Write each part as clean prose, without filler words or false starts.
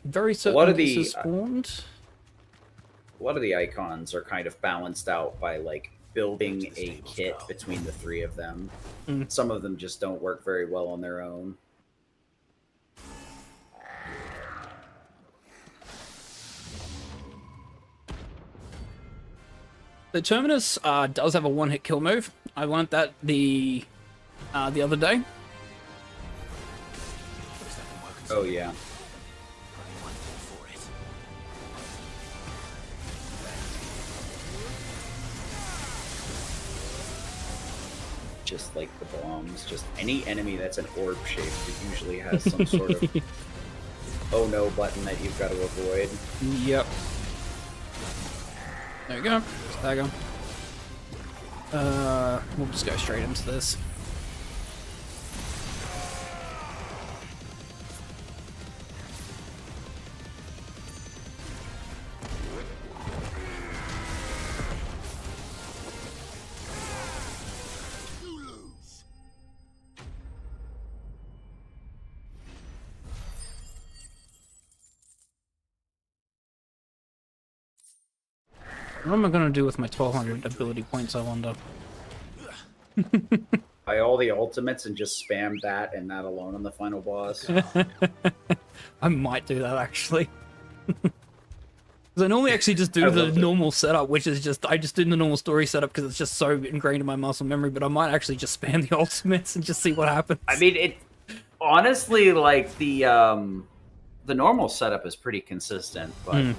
very A lot certain of this the is spawned. a lot of the icons are kind of balanced out by like building a kit between the three of them. Mm. Some of them just don't work very well on their own. The Terminus does have a one-hit kill move. I learned that the other day. Oh yeah. Just like the bombs, just any enemy that's an orb shaped, it usually has some sort of oh no button that you've got to avoid. Yep. There we go. Stagger. We'll just go straight into this. What am I going to do with my 1200 ability points, I wonder? Buy all the ultimates and just spam that and that alone on the final boss. I might do that, actually. Because I normally actually just do the normal setup, which is just, I just do the normal story setup because it's just so ingrained in my muscle memory, but I might actually just spam the ultimates and just see what happens. I mean, it honestly, like, the normal setup is pretty consistent, but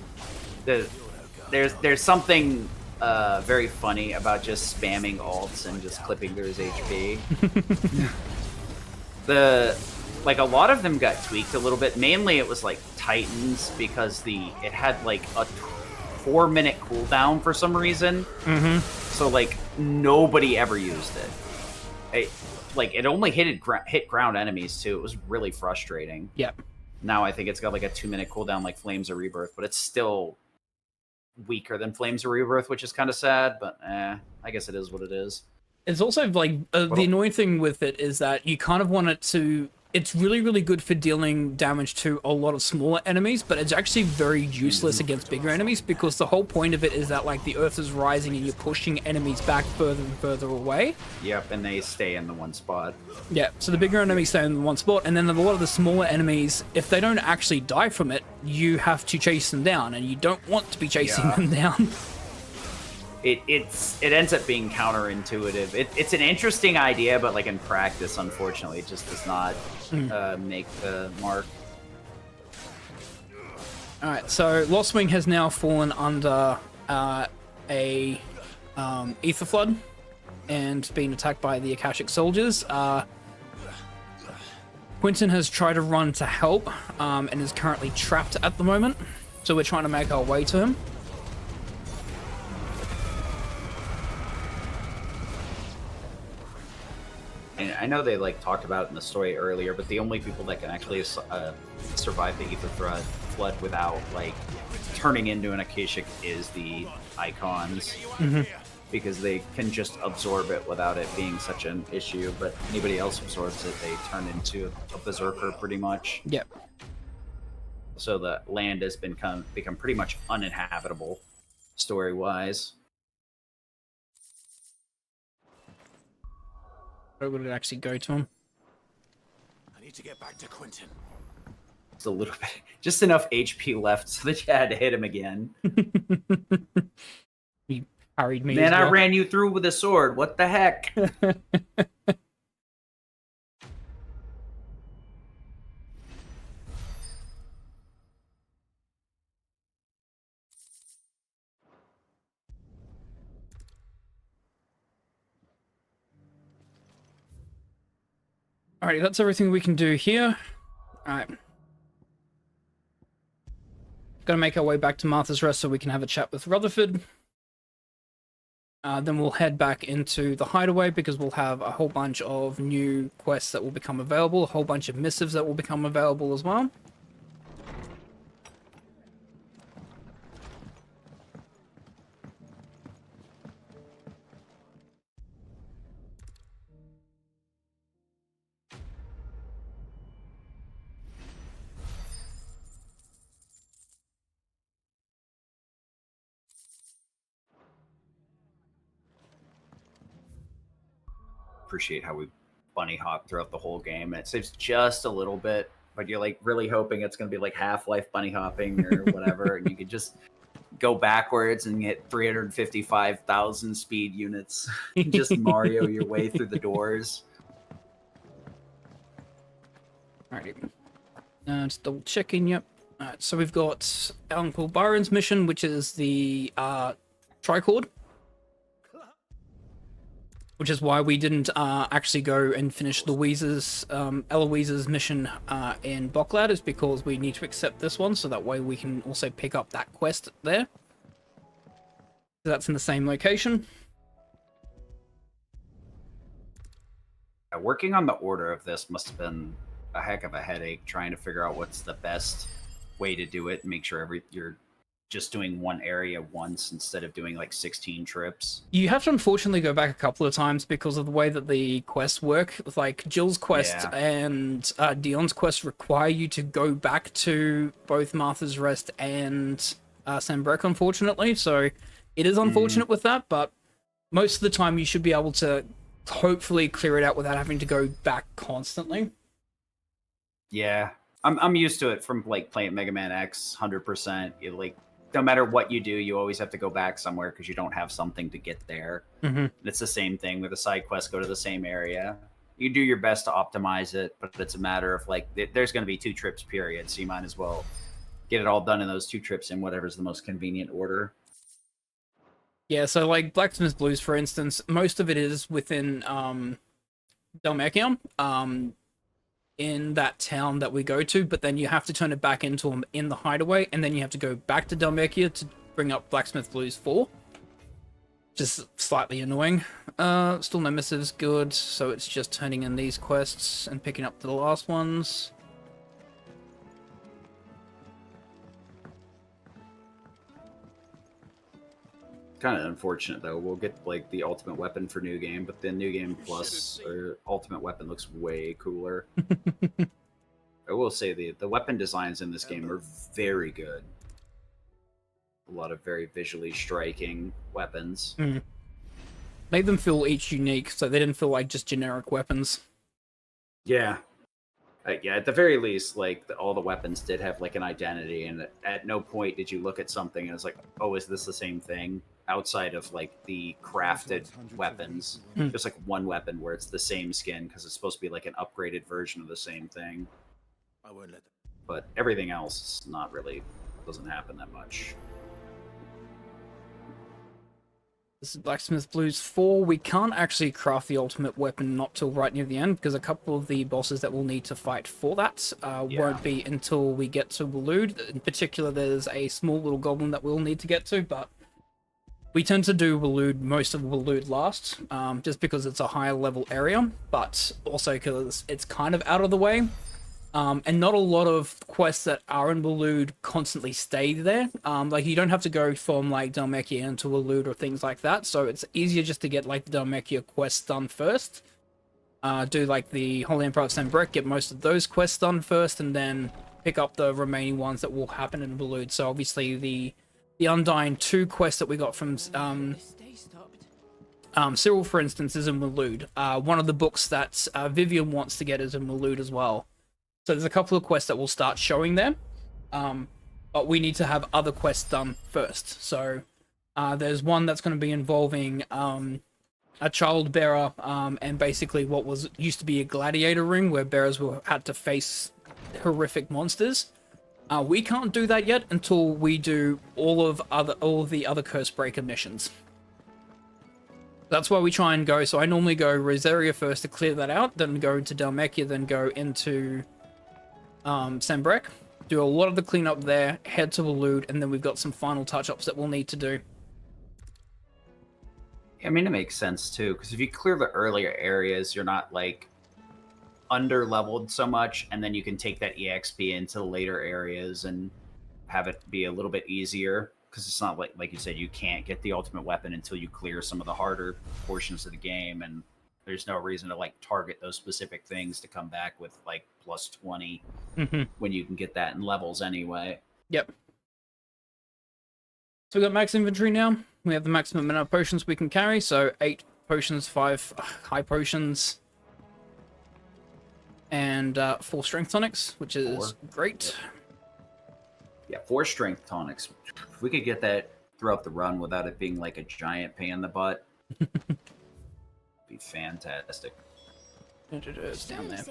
there's something very funny about just spamming ults and just clipping through his HP. Like a lot of them got tweaked a little bit. Mainly it was like Titans because it had like a 4-minute cooldown for some reason. So like nobody ever used it. It only hit ground enemies too. It was really frustrating. Yep. Now I think it's got like a 2-minute cooldown like Flames of Rebirth, but it's still weaker than Flames of Rebirth, which is kind of sad, but I guess it is what it is. It's also like the annoying thing with it is that you kind of want it to. It's really, really good for dealing damage to a lot of smaller enemies, but it's actually very useless against bigger enemies because the whole point of it is that like the Earth is rising and you're pushing enemies back further and further away. Yep, and they stay in the one spot. Yeah, so the bigger enemies stay in the one spot, and then a lot of the smaller enemies, if they don't actually die from it, you have to chase them down, and you don't want to be chasing them down. It ends up being counterintuitive. It's an interesting idea, but like in practice, unfortunately, it just does not make the mark. All right, so Lostwing has now fallen under a ether flood and been attacked by the Akashic soldiers. Quentin has tried to run to help and is currently trapped at the moment, so we're trying to make our way to him. And I know they like talked about it in the story earlier, but the only people that can actually survive the ether flood without like turning into an Akashic is the icons, because they can just absorb it without it being such an issue. But anybody else absorbs it, they turn into a berserker pretty much. Yep. So the land has become pretty much uninhabitable, story-wise. Where would it actually go to him? I need to get back to Quentin. It's a little bit, just enough HP left so that you had to hit him again. He parried me. Man, as well. I ran you through with a sword. What the heck? Alrighty, that's everything we can do here. Alright. Gotta make our way back to Martha's Rest so we can have a chat with Rutherford. Then we'll head back into the hideaway because we'll have a whole bunch of new quests that will become available, a whole bunch of missives that will become available as well. appreciate how we bunny hop throughout the whole game. It saves just a little bit, but you're like really hoping it's going to be like Half-Life bunny hopping or whatever, and you could just go backwards and get 355,000 speed units. Just Mario your way through the doors. Alrighty. Just double checking, yep. Alright, so we've got Uncle Byron's mission, which is the tricord. Which is why we didn't actually go and finish Eloise's mission in Boklad, is because we need to accept this one, so that way we can also pick up that quest there. So that's in the same location. Working on the order of this must have been a heck of a headache, trying to figure out what's the best way to do it and make sure you're just doing one area once instead of doing like 16 trips. You have to unfortunately go back a couple of times because of the way that the quests work. Like Jill's quest and Dion's quest require you to go back to both Martha's Rest and Sanbreque, unfortunately. So it is unfortunate with that, but most of the time you should be able to hopefully clear it out without having to go back constantly. Yeah, I'm used to it from like playing Mega Man X 100%. Like, no matter what you do, you always have to go back somewhere because you don't have something to get there. It's the same thing with the side quests, go to the same area. You do your best to optimize it, but it's a matter of like, there's going to be 2 trips period, so you might as well get it all done in those 2 trips in whatever's the most convenient order. Yeah, so like Blacksmith Blues, for instance, most of it is within Dhalmekia, in that town that we go to, but then you have to turn it back into them in the hideaway, and then you have to go back to Dhalmekia to bring up Blacksmith Blues 4. Just slightly annoying. Still no missives, good, so it's just turning in these quests and picking up the last ones. Kind of unfortunate though. We'll get like the ultimate weapon for New Game, but the New Game Plus or ultimate weapon looks way cooler. I will say the weapon designs in this game are very good. A lot of very visually striking weapons. Made them feel each unique, so they didn't feel like just generic weapons. Yeah. Yeah, at the very least, like all the weapons did have like an identity, and at no point did you look at something and it's like, oh, is this the same thing? Outside of like the crafted weapons, just like one weapon where it's the same skin because it's supposed to be like an upgraded version of the same thing. I won't let them. But everything else not really, doesn't happen that much. This is Blacksmith Blues 4. We can't actually craft the ultimate weapon not till right near the end, because a couple of the bosses that we'll need to fight for that won't be until we get to Waloed. In particular, there's a small little goblin that we'll need to get to, but we tend to do Waloed, most of Waloed last, just because it's a higher level area, but also because it's kind of out of the way. And not a lot of quests that are in Waloed constantly stay there. Like, you don't have to go from, like, Dhalmekia into Waloed or things like that, so it's easier just to get, like, the Dhalmekia quests done first. Do, like, the Holy Empire of Sanbreque, get most of those quests done first, and then pick up the remaining ones that will happen in Waloed. So, obviously, the Undying 2 quest that we got from Cyril, for instance, is in Waloed. One of the books that Vivian wants to get is in Waloed as well. So there's a couple of quests that will start showing there, but we need to have other quests done first. So there's one that's going to be involving a child bearer and basically what was used to be a gladiator ring where bearers had to face horrific monsters. We can't do that yet until we do all of the other Cursebreaker missions. That's why we try and go. So I normally go Rosaria first to clear that out, then go to Dhalmekia, then go into Sanbreque, do a lot of the cleanup there, head to Waloed, and then we've got some final touch-ups that we'll need to do. I mean, it makes sense too, because if you clear the earlier areas, you're not like under-leveled so much, and then you can take that EXP into the later areas and have it be a little bit easier, because it's not like you said, you can't get the ultimate weapon until you clear some of the harder portions of the game, and there's no reason to like target those specific things to come back with like plus 20 when you can get that in levels anyway. Yep. So we got max inventory now. We have the maximum amount of potions we can carry, so 8 potions, 5 high potions, and 4 strength tonics, which is great. Yeah, 4 strength tonics. If we could get that throughout the run without it being like a giant pain in the butt, be fantastic. It's down there.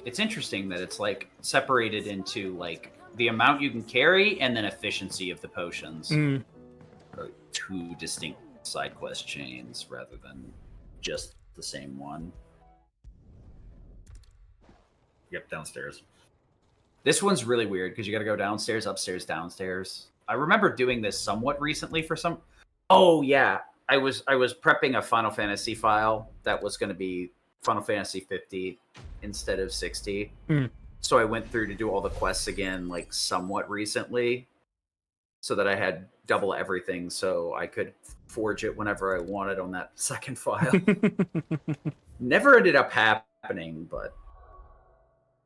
It's interesting that it's like separated into like the amount you can carry and then efficiency of the potions. Are 2 distinct side quest chains rather than just the same one. Yep, downstairs. This one's really weird because you got to go downstairs, upstairs, downstairs. I remember doing this somewhat recently for some. Oh yeah, I was prepping a Final Fantasy file that was going to be Final Fantasy 50 instead of 60. So I went through to do all the quests again, like somewhat recently, so that I had double everything, so I could forge it whenever I wanted on that second file. Never ended up happening, but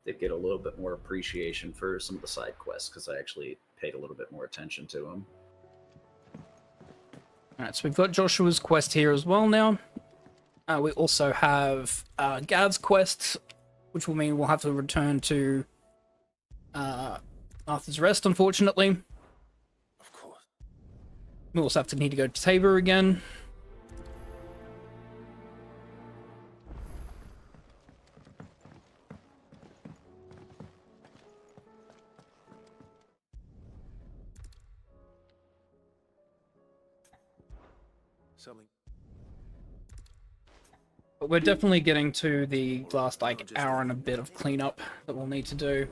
did get a little bit more appreciation for some of the side quests because I actually paid a little bit more attention to them. Alright, so we've got Joshua's quest here as well now. We also have Gav's quest, which will mean we'll have to return to Arthur's Rest, unfortunately. Of course. We'll also have to need to go to Tabor again. Something. But we're definitely getting to the last like hour and a bit of cleanup that we'll need to do.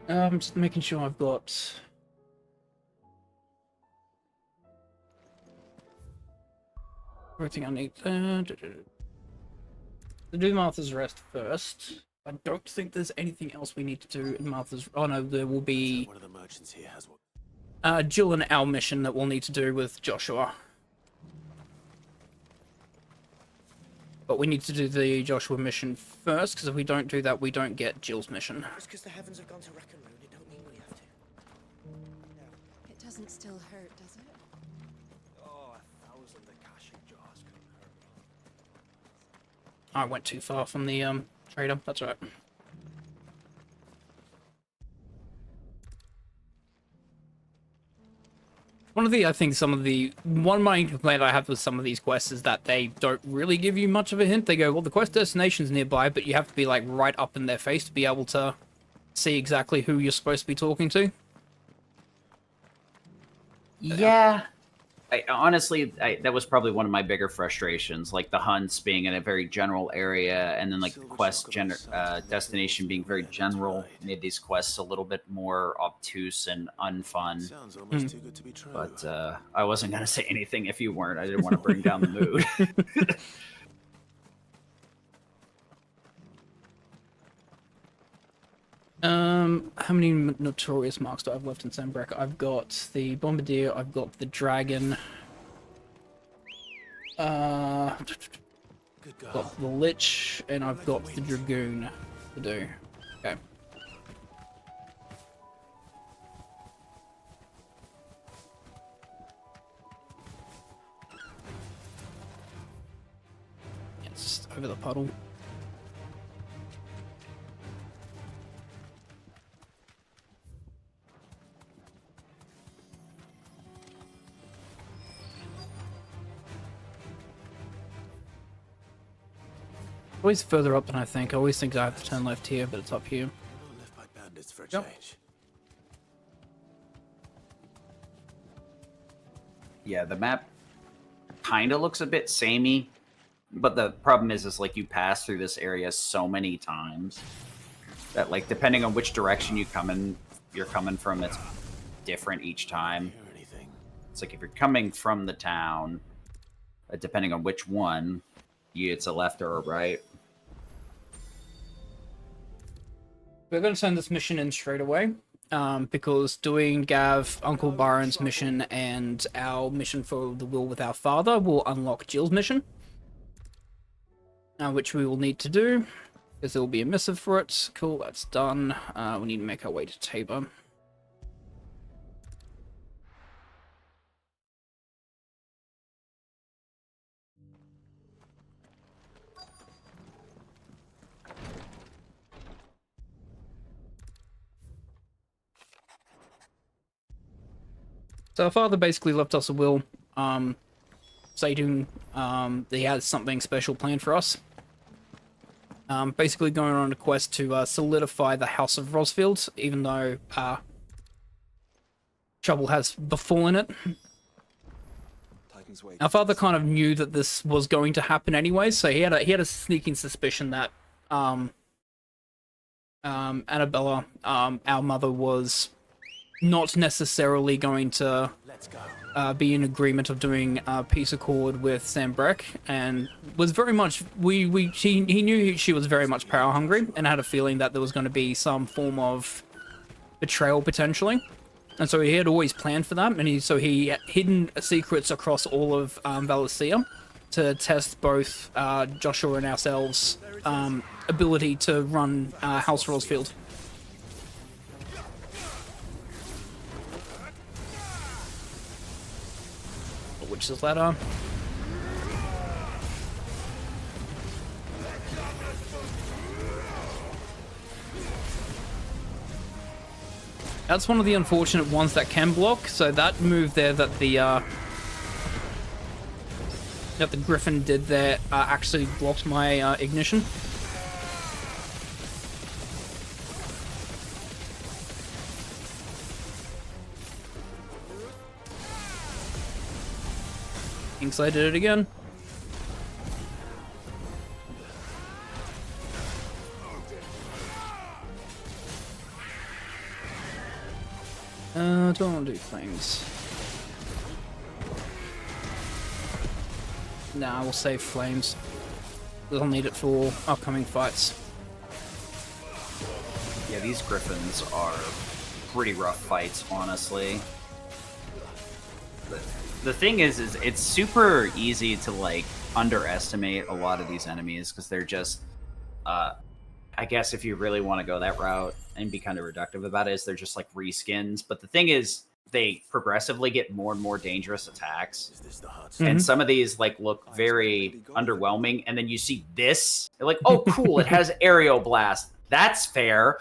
Just making sure I've got everything I need there. To do Martha's Rest first. I don't think there's anything else we need to do in Martha's. Oh no, there will be One of the merchants here has what? Jill and Al mission that we'll need to do with Joshua. But we need to do the Joshua mission first, because if we don't do that, we don't get Jill's mission. Just because the heavens have gone to wreck and ruin, it don't mean we have to. It doesn't still hurt, does it? Oh, 1,000 Akashic jars couldn't hurt me. I went too far from the trader. That's right. One main complaint I have with some of these quests is that they don't really give you much of a hint. They go, well, the quest destination's nearby, but you have to be like right up in their face to be able to see exactly who you're supposed to be talking to. Yeah. Honestly, that was probably one of my bigger frustrations, like the hunts being in a very general area, and then like the quest destination being very general made these quests a little bit more obtuse and unfun. Sounds almost too good to be true. But I wasn't going to say anything if you weren't. I didn't want to bring down the mood. How many notorious marks do I have left in Sandbreck? I've got the Bombardier, I've got the Dragon, Good God. got the Lich, and I've got the Dragoon to do. Okay. It's over the puddle. Always further up than I think. I always think I have to turn left here, but it's up here. Not left by bandits for a Yep. change. Yeah, the map kind of looks a bit samey, but the problem is like you pass through this area so many times that like depending on which direction you're coming from, it's different each time. Hear anything? It's like if you're coming from the town, depending on which one, it's a left or a right. We're going to send this mission in straight away, because doing Gav, Uncle Byron's mission, and our mission for the will with our father will unlock Jill's mission, which we will need to do, because there will be a missive for it. Cool, that's done. We need to make our way to Tabor. So our father basically left us a will, stating that he has something special planned for us. Basically going on a quest to solidify the House of Rosfield, even though trouble has befallen it. Our father kind of knew that this was going to happen anyway, so he had a sneaking suspicion that Annabella, our mother, was not necessarily going to be in agreement of doing a peace accord with Sam Breck, and was very much he knew she was very much power hungry, and had a feeling that there was going to be some form of betrayal potentially, and so he had always planned for that, and he had hidden secrets across all of Valencia to test both Joshua and ourselves' ability to run House Rosfield. Witch's Ladder. That's one of the unfortunate ones that can block, so that move there that the Griffin did there actually blocked my ignition. Thinks I did it again. Don't want to do flames. Nah, we'll save flames. We'll need it for upcoming fights. Yeah, these griffins are pretty rough fights, honestly. The thing is it's super easy to like underestimate a lot of these enemies because they're just I guess if you really want to go that route and be kind of reductive about it, is they're just like reskins. But the thing is, they progressively get more and more dangerous attacks. And some of these like look very underwhelming. And then you see this, you're like, oh, cool, it has aerial blast. That's fair.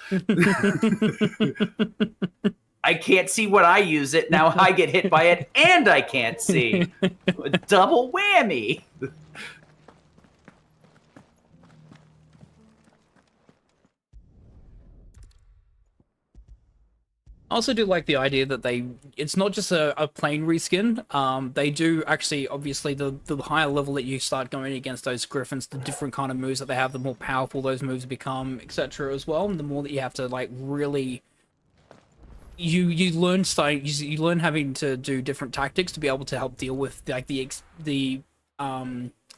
I can't see when I use it. Now I get hit by it and I can't see. Double whammy. I also do like the idea that it's not just a plain reskin. They do actually, obviously, the higher level that you start going against those griffins, the different kind of moves that they have, the more powerful those moves become, etc. as well. And the more that you have to like really, you learn having to do different tactics to be able to help deal with like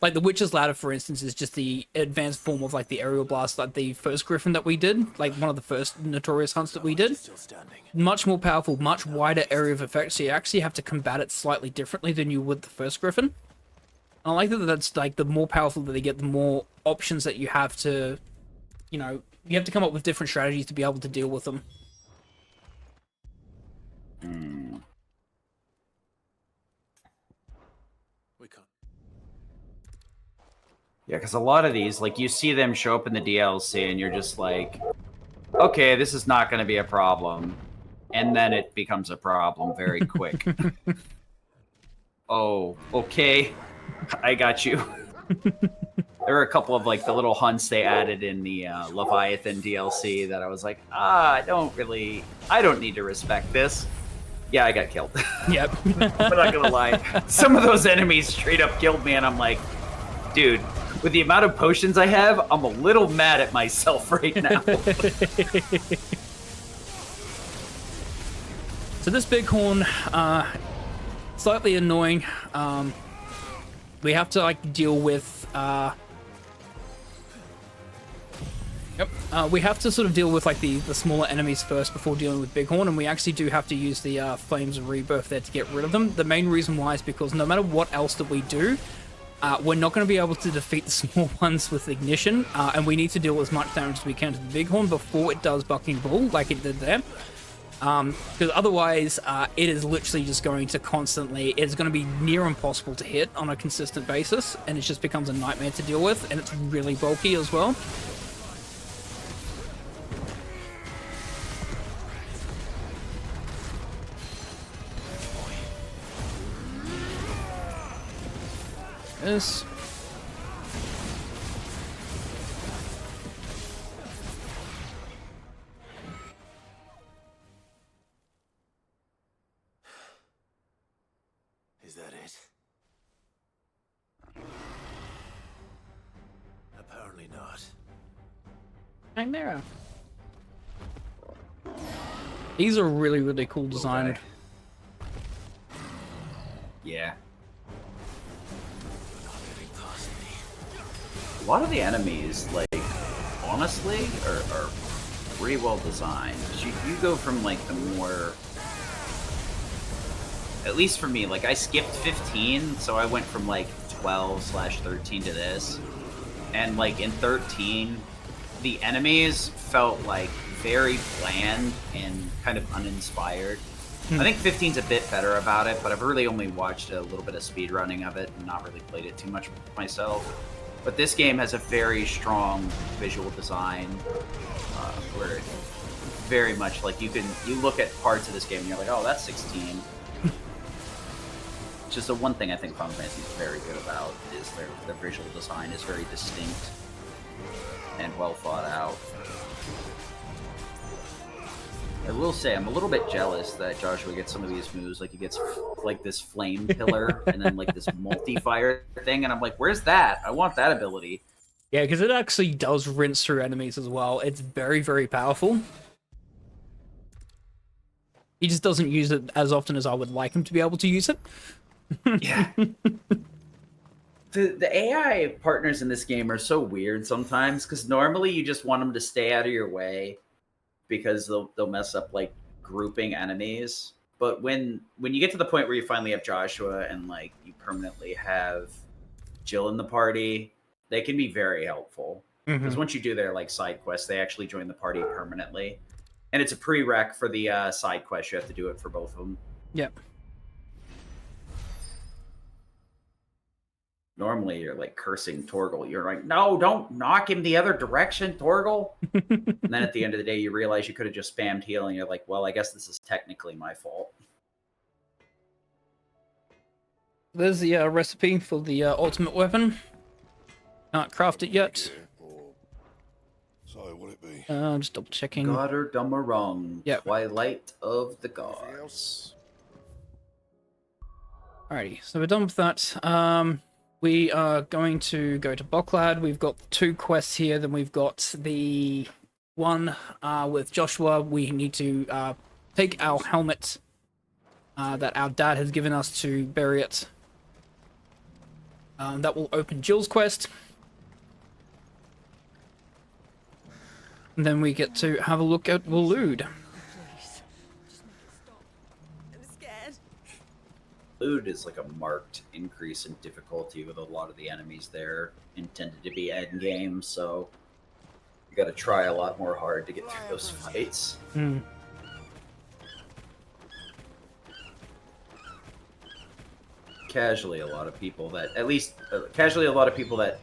like the Witch's Ladder, for instance, is just the advanced form of like the aerial blast, like the first Griffin that we did, like one of the first notorious hunts that we did. Much more powerful, much wider area of effect, so you actually have to combat it slightly differently than you would the first Griffin. And I like that that's like the more powerful that they get, the more options that you have to, you know, you have to come up with different strategies to be able to deal with them. Yeah, because a lot of these, like, you see them show up in the DLC, and you're just like, okay, this is not going to be a problem. And then it becomes a problem very quick. Oh, okay. I got you. There were a couple of, like, the little hunts they added in the Leviathan DLC that I was like, I don't need to respect this. Yeah, I got killed. Yep. I'm not going to lie. Some of those enemies straight up killed me, and I'm like, dude, with the amount of potions I have, I'm a little mad at myself right now. So this bighorn, slightly annoying. We have to like deal with. We have to sort of deal with like the smaller enemies first before dealing with bighorn, and we actually do have to use the Flames of Rebirth there to get rid of them. The main reason why is because no matter what else that we do, we're not going to be able to defeat the small ones with ignition, and we need to deal as much damage as we can to the bighorn before it does Bucking Bull, like it did there. Because otherwise, it is literally just going to it's going to be near impossible to hit on a consistent basis, and it just becomes a nightmare to deal with, and it's really bulky as well. is. Is that it? Apparently not. Chimera. These are really, really cool designed. Yeah. A lot of the enemies, like, honestly, are pretty well designed. You go from, like, the more... At least for me, like, I skipped 15, so I went from, like, 12/13 to this. And, like, in 13, the enemies felt, like, very bland and kind of uninspired. I think 15's a bit better about it, but I've really only watched a little bit of speedrunning of it and not really played it too much myself. But this game has a very strong visual design, where it very much, like, you look at parts of this game and you're like, oh, that's 16. Just the one thing I think Final Fantasy is very good about is their visual design is very distinct and well thought out. I will say, I'm a little bit jealous that Joshua gets some of these moves. Like, he gets, like, this flame pillar and then, like, this multi-fire thing. And I'm like, where's that? I want that ability. Yeah, because it actually does rinse through enemies as well. It's very, very powerful. He just doesn't use it as often as I would like him to be able to use it. Yeah. The AI partners in this game are so weird sometimes, because normally you just want them to stay out of your way, because they'll mess up, like, grouping enemies. But when you get to the point where you finally have Joshua and, like, you permanently have Jill in the party, they can be very helpful. Because once you do their, like, side quests, they actually join the party permanently. And it's a prereq for the side quest. You have to do it for both of them. Yep. Normally, you're, like, cursing Torgal. You're like, no, don't knock him the other direction, Torgal. And then at the end of the day, you realize you could have just spammed heal, and you're like, well, I guess this is technically my fault. There's the recipe for the ultimate weapon. Can't craft it yet. So, will it be? Just double checking. God or dumb or wrong. Yep. Twilight of the Gods. Alrighty, so we're done with that. We are going to go to Boklad. We've got 2 quests here. Then we've got the one with Joshua. We need to take our helmet that our dad has given us to bury it. That will open Jill's quest. And then we get to have a look at Waloed. Please. Just make it stop. I'm scared. Food is like a marked increase in difficulty with a lot of the enemies there intended to be end game, so you gotta try a lot more hard to get through those fights. Casually, a lot of people that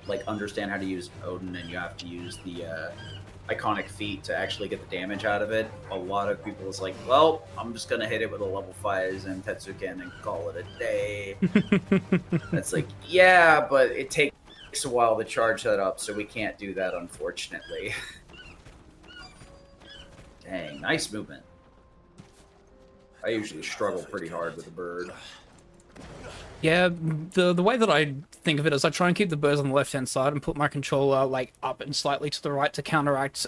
like understand how to use Odin, and you have to use the iconic feat to actually get the damage out of it. A lot of people is like, well, I'm just gonna hit it with a level 5 and Tetsuken and call it a day. It's like, yeah, but it takes a while to charge that up, so we can't do that, unfortunately. Dang, nice movement. I usually struggle pretty hard with a bird. Yeah, the way that I think of it is I try and keep the birds on the left-hand side and put my controller, like, up and slightly to the right to counteract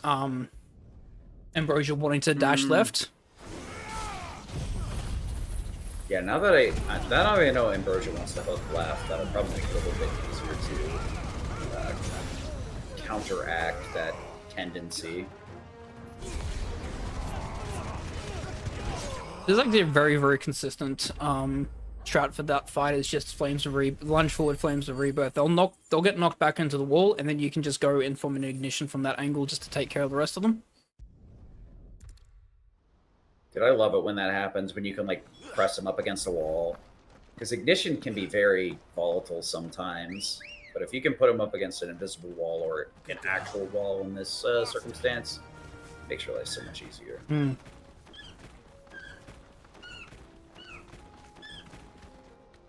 Ambrosia wanting to dash left. Yeah, now that I know Ambrosia wants to hook left, that'll probably make it a little bit easier to counteract that tendency. There's actually a very, very consistent strat for that fight is just flames of lunge forward, flames of rebirth. They'll get knocked back into the wall, and then you can just go in from an ignition from that angle just to take care of the rest of them. Dude, I love it when that happens, when you can, like, press them up against a wall. Because ignition can be very volatile sometimes, but if you can put them up against an invisible wall or an actual wall in this circumstance, it makes your life so much easier.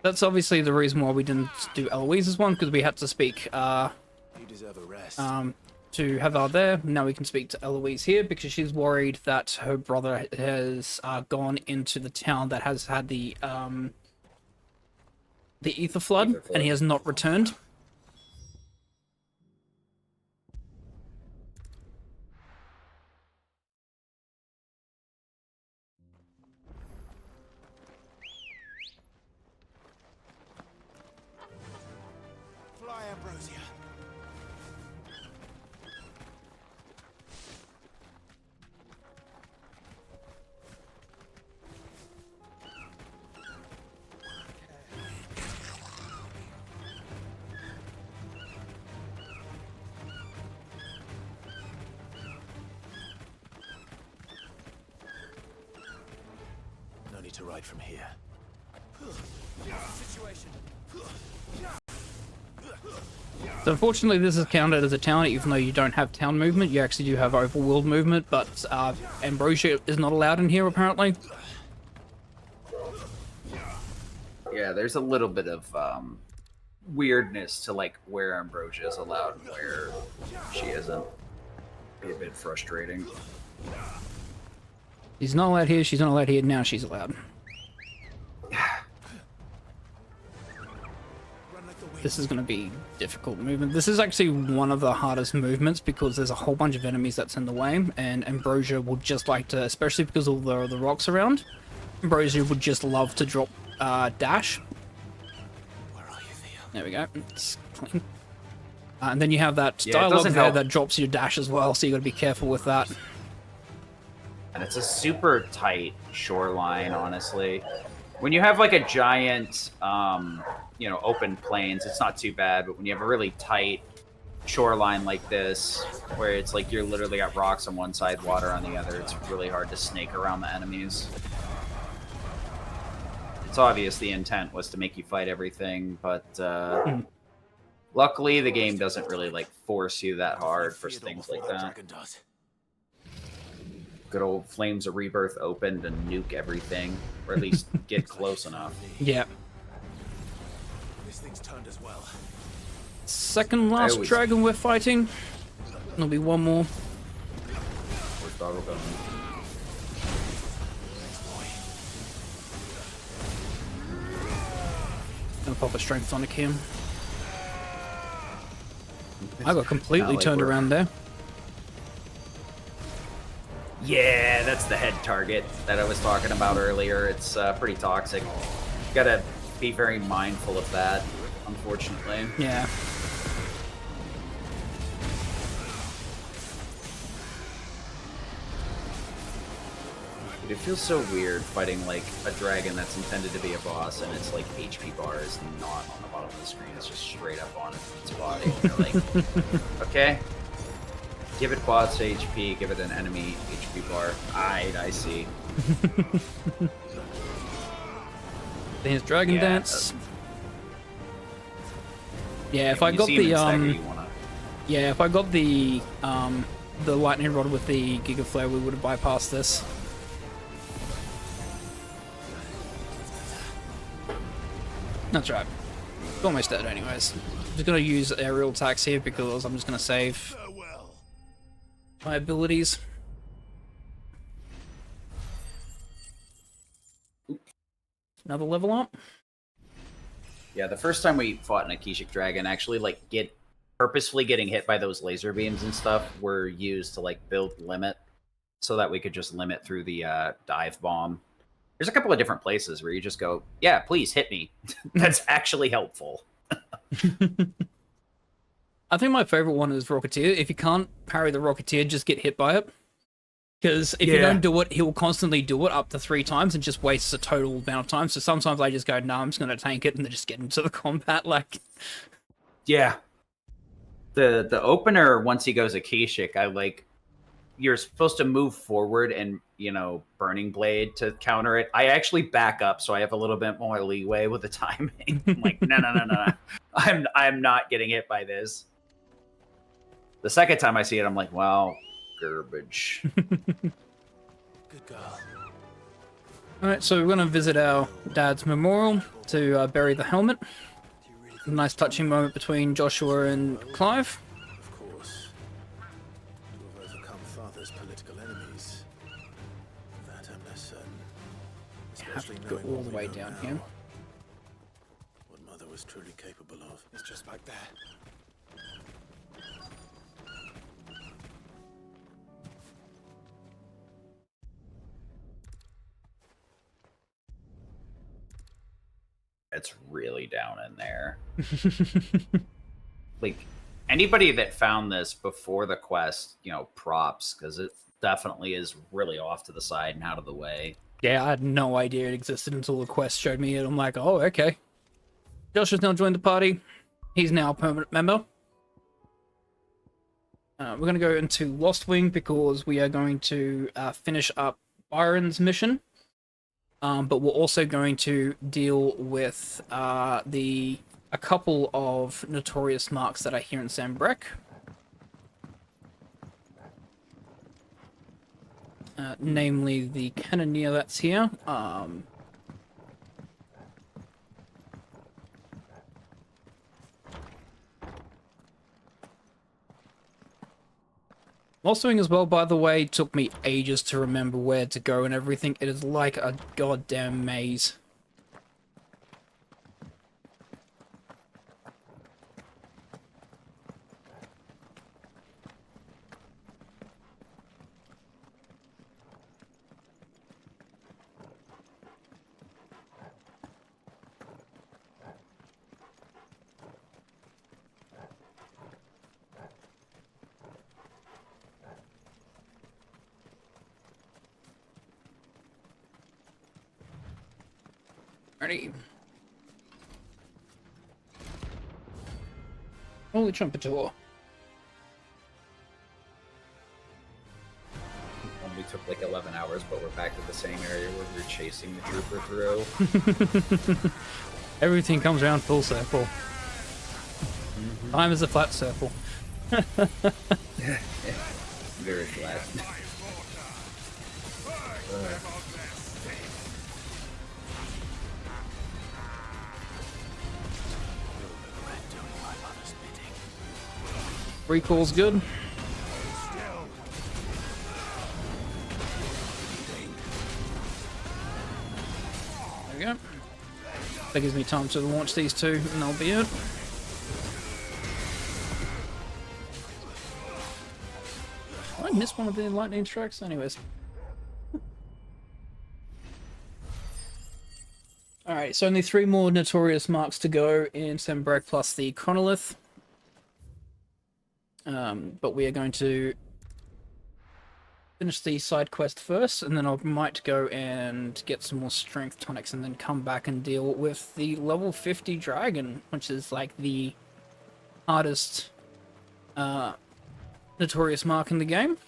That's obviously the reason why we didn't do Eloise's one, because we had to speak You deserve a rest. to Havar there. Now we can speak to Eloise here because she's worried that her brother has gone into the town that has had the ether flood, and he has not returned. Fly, Ambrosia. No need to ride from here. Situation. So unfortunately, this is counted as a town, even though you don't have town movement. You actually do have overworld movement, but Ambrosia is not allowed in here, apparently. Yeah, there's a little bit of weirdness to like where Ambrosia is allowed and where she isn't. Be a bit frustrating. She's not allowed here, she's not allowed here, now she's allowed. This is going to be difficult movement. This is actually one of the hardest movements because there's a whole bunch of enemies that's in the way, and Ambrosia would just like to, especially because of the rocks around, Ambrosia would just love to drop dash. Where are you, Theo? There we go. It's clean. And then you have that Yeah, it dialogue doesn't there help. that drops your dash as well, so you got to be careful with that. And it's a super tight shoreline, honestly. When you have like a giant, you know, open plains, it's not too bad. But when you have a really tight shoreline like this, where it's like you're literally got rocks on one side, water on the other, it's really hard to snake around the enemies. It's obvious the intent was to make you fight everything, but luckily the game doesn't really like force you that hard for things like that. Dragon does. Good old Flames of Rebirth opened and nuke everything, or at least get close enough. Yeah. This thing's turned as well. Second last always- dragon we're fighting. There'll be one more. Where's Doggo going? Gonna pop a strength tonic here. I got completely Not like turned we're- around there. Yeah, that's the head target that I was talking about earlier. It's pretty toxic. Gotta be very mindful of that, unfortunately. Yeah. Dude, it feels so weird fighting like a dragon that's intended to be a boss and its like HP bar is not on the bottom of the screen. It's just straight up on its body. And you're like, okay, give it boss HP, give it an enemy HP bar. I see. There's Dragon Yeah, Dance. Yeah, if I You got see him the in stagger, you wanna... yeah, if I got the lightning rod with the Giga Flare, we would have bypassed this. That's right. It's almost dead anyways. I'm just gonna use aerial attacks here because I'm just gonna save Farewell. my abilities. Another level up. Yeah, the first time we fought an Akashic Dragon, actually, like, purposefully getting hit by those laser beams and stuff were used to, like, build limit so that we could just limit through the dive bomb. There's a couple of different places where you just go, yeah, please hit me. That's actually helpful. I think my favorite one is Rocketeer. If you can't parry the Rocketeer, just get hit by it. Because if you don't do it, he'll constantly do it up to 3 times and just wastes a total amount of time. So sometimes I just go, no, I'm just going to tank it and then just get into the combat. Like, Yeah. The opener, once he goes Akashic, I like... You're supposed to move forward and, you know, Burning Blade to counter it. I actually back up, so I have a little bit more leeway with the timing. I'm like, no. I'm not getting hit by this. The second time I see it, I'm like, well, garbage. Good girl. Alright, so we're gonna visit our dad's memorial to bury the helmet. A nice touching moment between Joshua and Clive. Of course. To have overcome father's political enemies. That I'm less certain. Have Especially to go knowing all what the we way know down now. here. What mother was truly capable of. It's just back there. It's really down in there. Like, anybody that found this before the quest, you know, props, because it definitely is really off to the side and out of the way. Yeah, I had no idea it existed until the quest showed me it. I'm like, oh, okay. Joshua's now joined the party. He's now a permanent member. We're going to go into Lost Wing because we are going to finish up Byron's mission. But we're also going to deal with a couple of notorious marks that are here in Sambrek. Namely the Cannoneer that's here. Lost Wing as well, by the way, took me ages to remember where to go and everything. It is like a goddamn maze. Ready? Holy Trumpetor. We took like 11 hours, but we're back to the same area where we were chasing the trooper through. Everything comes around full circle. Time is a flat circle. Very flat. Recall's good. There we go. That gives me time to launch these two, and that'll be it. I missed one of the lightning strikes, anyways. Alright, so only 3 more notorious marks to go in Sambrek plus the Chronolith. But we are going to finish the side quest first, and then I might go and get some more strength tonics, and then come back and deal with the level 50 dragon, which is like the hardest notorious mark in the game.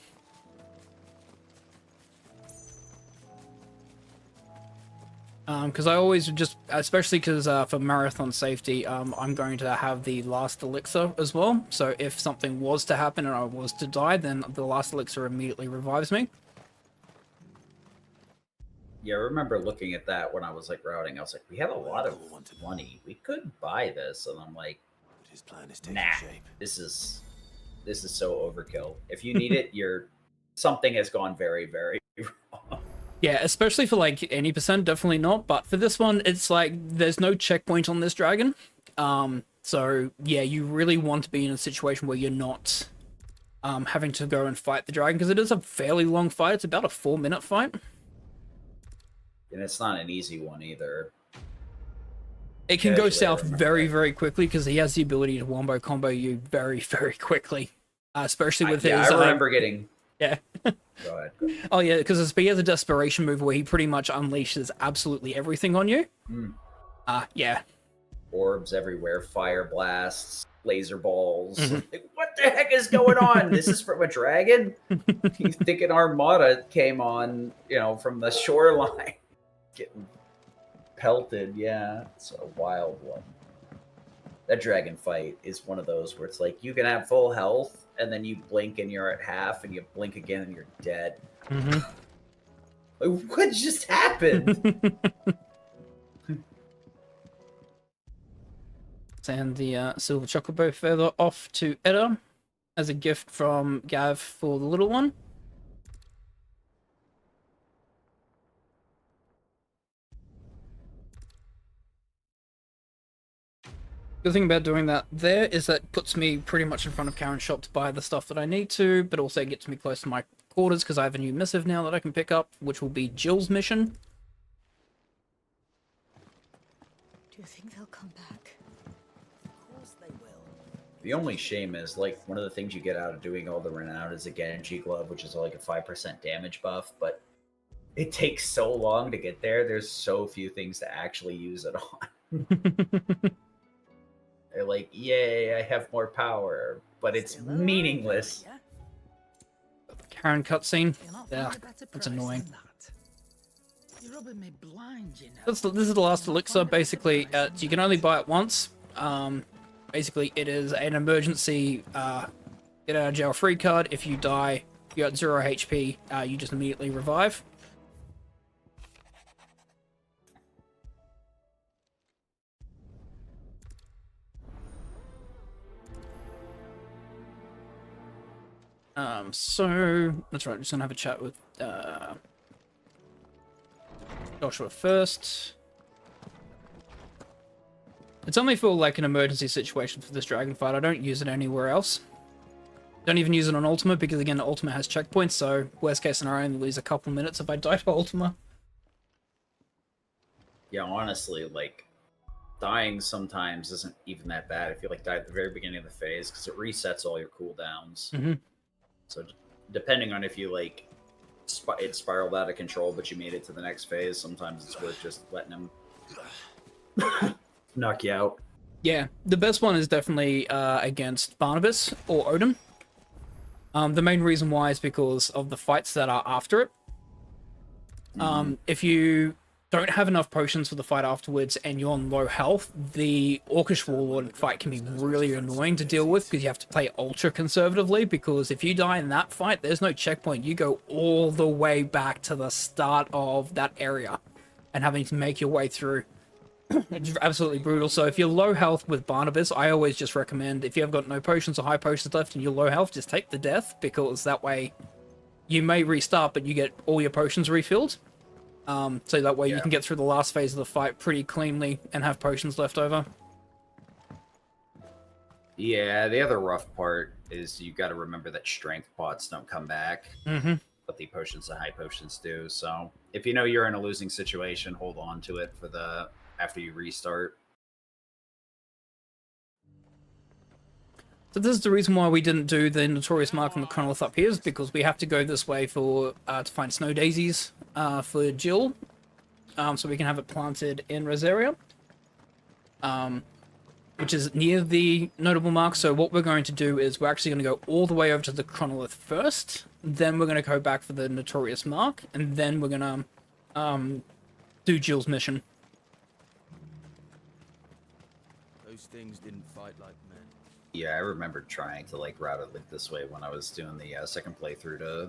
Because I always just, especially because for marathon safety, I'm going to have the last elixir as well. So if something was to happen and I was to die, then the last elixir immediately revives me. Yeah, I remember looking at that when I was like routing. I was like, we have a lot of money. We could buy this, and I'm like, His plan is taking nah, shape. this is so overkill. If you need it, something has gone very, very wrong. Yeah, especially for like any percent, definitely not. But for this one, it's like there's no checkpoint on this dragon. So yeah, you really want to be in a situation where you're not having to go and fight the dragon, because it is a fairly long fight. It's about a 4-minute fight. And it's not an easy one either. It can go Actually, I south remember very, that. very quickly because he has the ability to wombo combo you very, very quickly. Especially with Yeah, his... I remember getting... Yeah. Go ahead. Oh yeah, because he has a desperation move where he pretty much unleashes absolutely everything on you. Yeah. Orbs everywhere, fire blasts, laser balls. Like, what the heck is going on? This is from a dragon? You think an armada came on, from the shoreline. Getting pelted, yeah. It's a wild one. That dragon fight is one of those where it's like you can have full health, and then you blink and you're at half, and you blink again and you're dead. Like, what just happened? Send the silver chocobo feather off to Edda as a gift from Gav for the little one. The thing about doing that there is that puts me pretty much in front of Karen's shop to buy the stuff that I need to, but also gets me close to my quarters because I have a new missive now that I can pick up, which will be Jill's mission. Do you think they'll come back? Of course they will. The only shame is, like, one of the things you get out of doing all the Renown is a Genji glove, which is like a 5% damage buff, but it takes so long to get there. There's so few things to actually use it on. They're like, yay, I have more power, but it's Still alive, meaningless. yeah? Karen cutscene. You're not Yeah, find a better that's price annoying. than that. You're rubbing me blind, you know. This is the last elixir. Basically, you can only buy it once. Basically, it is an emergency get out of jail free card. If you die, you're at 0 HP. You just immediately revive. So that's right. Just gonna have a chat with Joshua first. It's only for like an emergency situation for this dragon fight. I don't use it anywhere else. Don't even use it on Ultima because again, Ultima has checkpoints. So worst case scenario, I only lose a couple minutes if I die to Ultima. Yeah, honestly, like, dying sometimes isn't even that bad if you like die at the very beginning of the phase because it resets all your cooldowns. Mm-hmm. So depending on if you like it spiraled out of control but you made it to the next phase, sometimes it's worth just letting him knock you out. Yeah, the best one is definitely against Barnabas or Odin. The main reason why is because of the fights that are after it. If you don't have enough potions for the fight afterwards and you're on low health, the Orcish Warlord fight can be really annoying to deal with because you have to play ultra conservatively, because if you die in that fight, there's no checkpoint. You go all the way back to the start of that area and having to make your way through. It's absolutely brutal. So if you're low health with Barnabas, I always just recommend, if you have got no potions or high potions left and you're low health, just take the death, because that way you may restart but you get all your potions refilled. So that way you can get through the last phase of the fight pretty cleanly and have potions left over. Yeah, the other rough part is you got to remember that strength pots don't come back, but the potions and high potions do. So if you know you're in a losing situation, hold on to it for the after you restart. So this is the reason why we didn't do the Notorious Mark on the Chronolith up here, is because we have to go this way for to find snow daisies for Jill, so we can have it planted in Rosaria, which is near the notable mark. So what we're going to do is we're actually going to go all the way over to the Chronolith first, then we're going to go back for the Notorious Mark, and then we're going to do Jill's mission. Those things didn't fight like men. Yeah, I remember trying to like route it like this way when I was doing the second playthrough to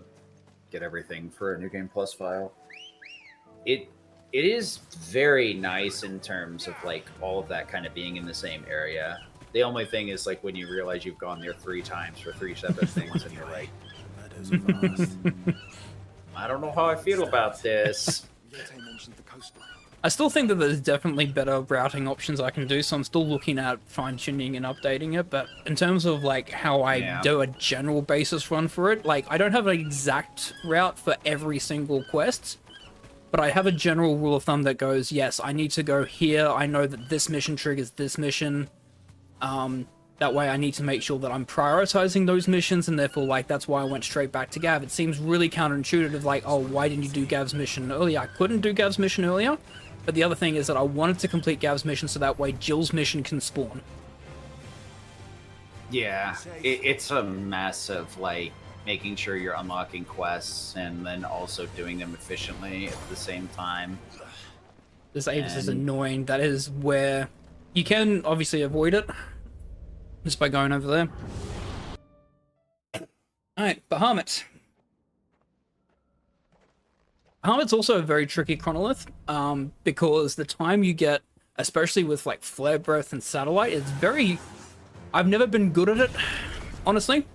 get everything for a New Game Plus file. It is very nice in terms of like all of that kind of being in the same area. The only thing is like when you realize you've gone there 3 times for 3 separate things and you're like, The meadows are vast. I don't know how I feel about this. Yete mentioned the coastline. I still think that there's definitely better routing options I can do, so I'm still looking at fine-tuning and updating it, but in terms of like how I do a general basis run for it, like I don't have an exact route for every single quest, but I have a general rule of thumb that goes, yes, I need to go here, I know that this mission triggers this mission, that way I need to make sure that I'm prioritizing those missions, and therefore, like, that's why I went straight back to Gav. It seems really counterintuitive, like, oh, why didn't you do Gav's mission earlier? I couldn't do Gav's mission earlier, but the other thing is that I wanted to complete Gav's mission so that way Jill's mission can spawn. Yeah, it's a mess of like making sure you're unlocking quests and then also doing them efficiently at the same time. This Avis is annoying. That is where you can obviously avoid it just by going over there. Alright, Bahamut. Bahamut's also a very tricky chronolith, because the time you get, especially with like flare breath and satellite, it's very. I've never been good at it, honestly.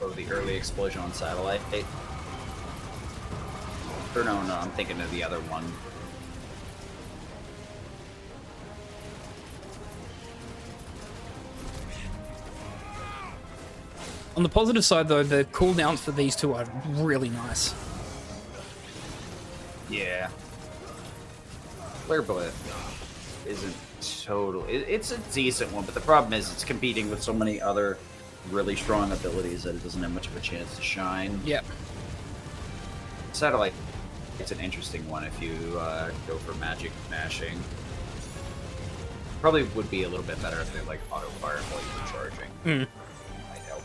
Oh, the early explosion on satellite. Or no, I'm thinking of the other one. On the positive side, though, the cooldowns for these two are really nice. Yeah. Flare Blitz isn't total. It's a decent one, but the problem is it's competing with so many other really strong abilities that it doesn't have much of a chance to shine. Yep. Satellite, it's an interesting one if you go for magic mashing. Probably would be a little bit better if they like auto fire while you're charging. Might help.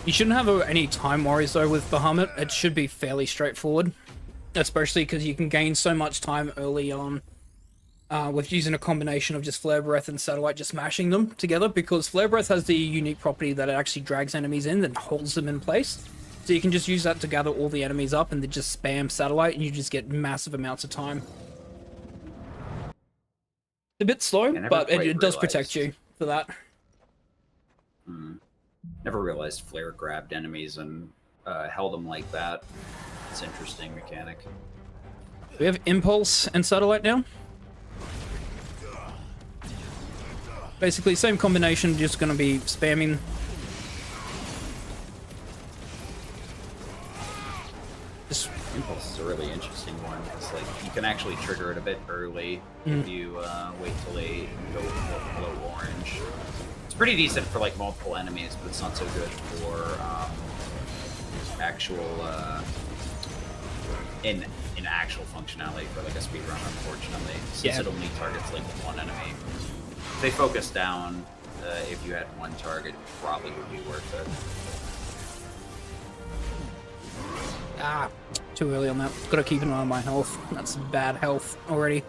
You shouldn't have any time worries though with Bahamut. It should be fairly straightforward, especially because you can gain so much time early on with using a combination of just Flare Breath and Satellite, just mashing them together, because Flare Breath has the unique property that it actually drags enemies in and holds them in place. So you can just use that to gather all the enemies up and then just spam Satellite and you just get massive amounts of time. It's a bit slow, but it does protect you for that. Never realized Flare grabbed enemies and held them like that. It's an interesting mechanic. We have Impulse and Satellite now. Basically, same combination, just going to be spamming. Impulse is a really interesting one. It's like you can actually trigger it a bit early if you wait till they go below orange. It's pretty decent for like multiple enemies, but it's not so good for actual in actual functionality for like a speedrun, unfortunately, since it only targets like one enemy. If they focus down, if you had one target, probably would be worth it. Ah, too early on that. Gotta keep an eye on my health. That's bad health already.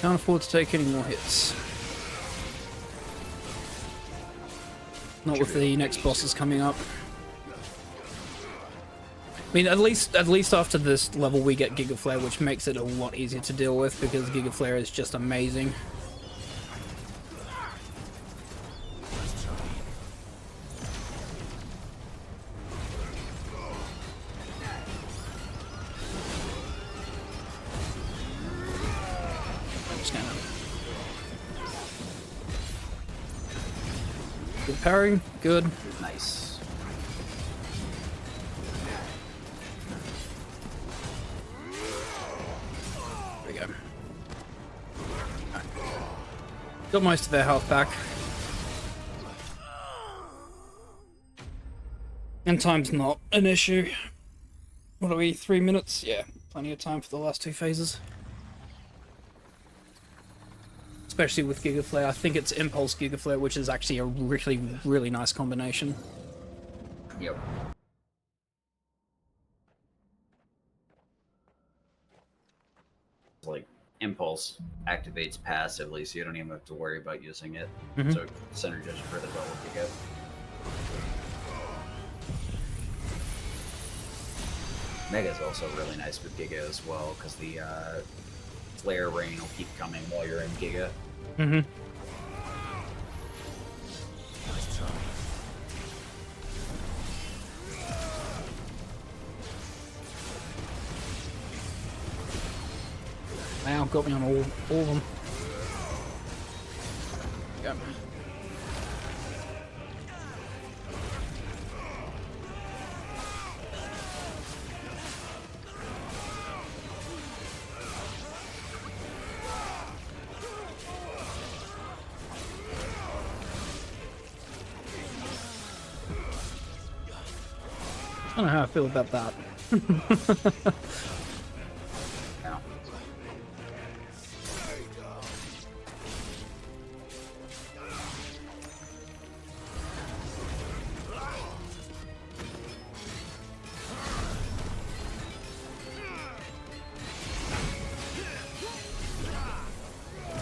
Can't afford to take any more hits. Not with the next bosses coming up. I mean, at least after this level we get Giga Flare, which makes it a lot easier to deal with because Giga Flare is just amazing. Good parrying, good. Nice. There we go. Got most of their health back. And time's not an issue. What are we, 3 minutes? Yeah, plenty of time for the last two phases. Especially with Giga Flare. I think it's Impulse Giga Flare, which is actually a really, really nice combination. Yep. Like, Impulse activates passively, so you don't even have to worry about using it. So it synergizes really well with Giga. Mega is also really nice with Giga as well, because the Flare Rain will keep coming while you're in Giga. Wow, got me on all of them. Yep. I don't know how I feel about that. Yeah.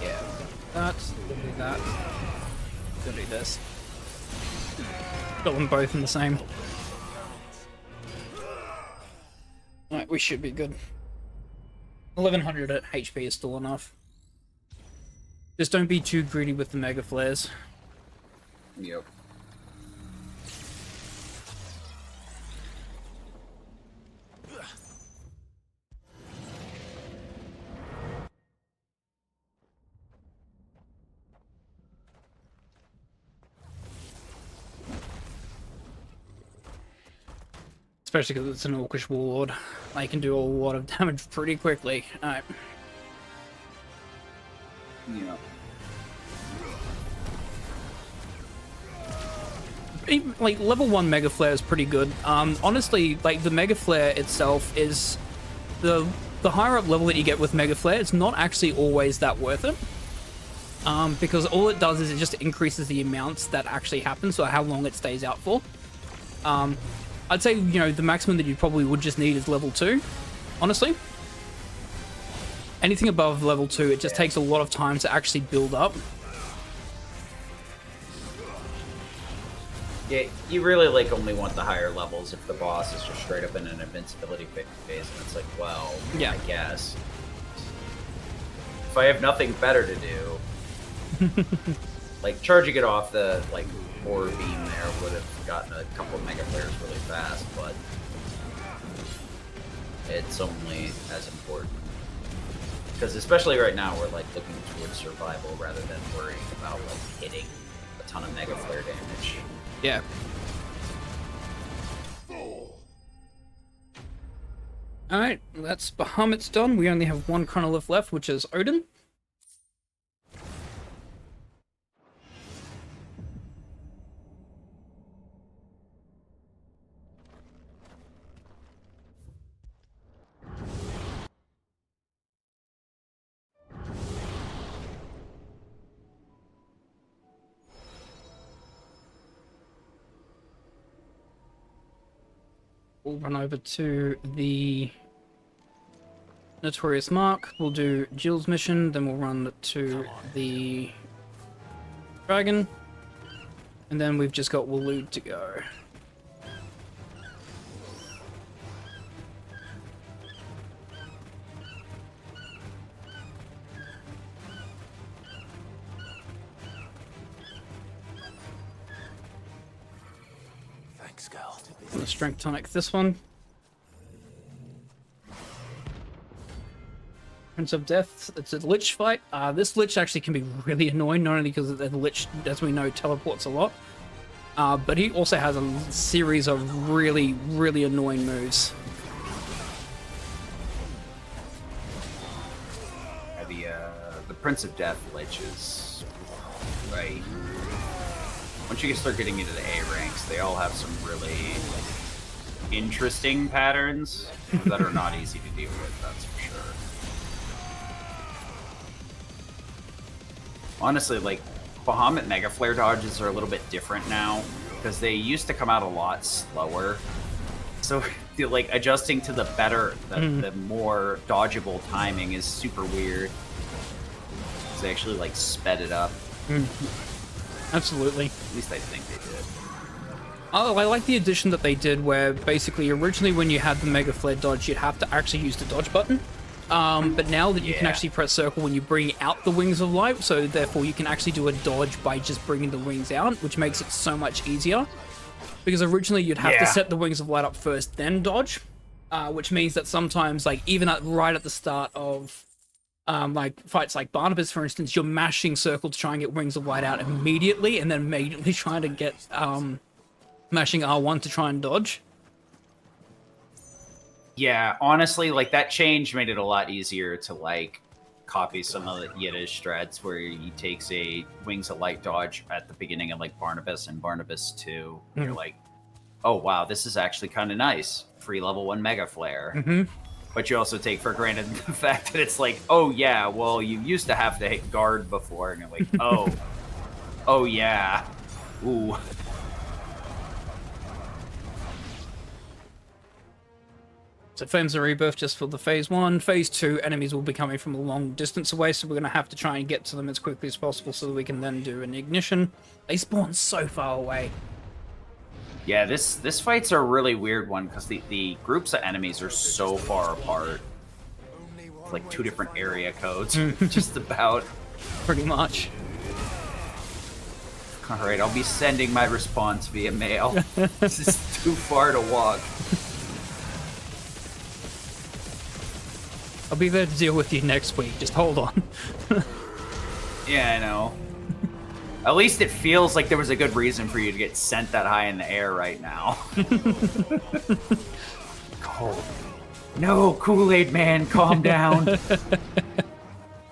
Yeah. That, we'll do that. We'll do this. Got them both in the same. Alright, we should be good. 1100 at HP is still enough. Just don't be too greedy with the Mega Flares. Yep. Especially because it's an Orcish Warlord. They can do a lot of damage pretty quickly. Alright. Yeah. Even, like, level 1 Mega Flare is pretty good. Honestly, like, the Mega Flare itself is... The higher up level that you get with Mega Flare, it's not actually always that worth it. Because all it does is it just increases the amounts that actually happen, so how long it stays out for. I'd say, you know, the maximum that you probably would just need is level 2, honestly. Anything above level 2, it just takes a lot of time to actually build up. Yeah, you really, like, only want the higher levels if the boss is just straight up in an invincibility phase, and it's like, well, yeah. I guess. If I have nothing better to do... like, charging it off the, like, ore beam there would have gotten a couple of Mega Flares really fast, but... it's only as important. Because especially right now, we're, like, looking towards survival rather than worrying about, like, hitting a ton of Mega Flare damage. Yeah. Alright, that's Bahamut's done. We only have one Chronolith left, which is Odin. We'll run over to the Notorious Mark. We'll do Jill's mission, then we'll run to the Dragon. And then we've just got Waloed to go. Thanks, girl. The Strength Tonic this one. Prince of Death, it's a Lich fight. This Lich actually can be really annoying, not only because the Lich, as we know, teleports a lot, but he also has a series of really, really annoying moves. The Prince of Death Lich is... right. Once you start getting into the A ranks, they all have some really interesting patterns that are not easy to deal with, that's for sure. Honestly, like, Bahamut Mega Flare dodges are a little bit different now, because they used to come out a lot slower. So, like, adjusting to the better, the more dodgeable timing is super weird. They actually, like, sped it up. Absolutely. At least I think they did. Oh, I like the addition that they did where basically originally when you had the Mega Flare dodge, you'd have to actually use the dodge button. But now that you can actually press circle when you bring out the Wings of Light, so therefore you can actually do a dodge by just bringing the wings out, which makes it so much easier. Because originally you'd have to set the Wings of Light up first, then dodge, which means that sometimes, like, even right at the start of like fights like Barnabas, for instance, you're mashing circle to try and get Wings of Light out immediately, and then immediately trying to get mashing R1 to try and dodge. Yeah, honestly, like, that change made it a lot easier to, like, copy some of the Yiddish strats where he takes a Wings of Light dodge at the beginning of, like, Barnabas and Barnabas 2. You're like, oh wow, this is actually kind of nice. Free level 1 Mega Flare. Mm-hmm. But you also take for granted the fact that it's like, oh yeah, well, you used to have to hit guard before, and you're like, oh. Oh yeah. Ooh. So Flames of Rebirth just for the phase 1. Phase 2, enemies will be coming from a long distance away, so we're going to have to try and get to them as quickly as possible so that we can then do an ignition. They spawn so far away. Yeah, this fight's a really weird one because the groups of enemies are so far apart. It's like 2 different area codes, just about. Pretty much. Alright, I'll be sending my response via mail. This is too far to walk. I'll be there to deal with you next week. Just hold on. Yeah, I know. At least it feels like there was a good reason for you to get sent that high in the air right now. Cold. No, Kool-Aid man, calm down.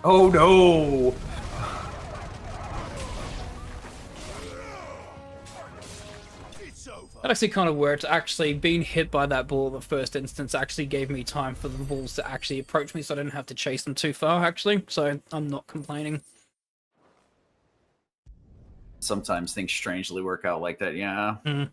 Oh no. That actually kind of worked. Actually, being hit by that ball in the first instance actually gave me time for the balls to actually approach me, so I didn't have to chase them too far, actually. So I'm not complaining. Sometimes things strangely work out like that, yeah. Mm.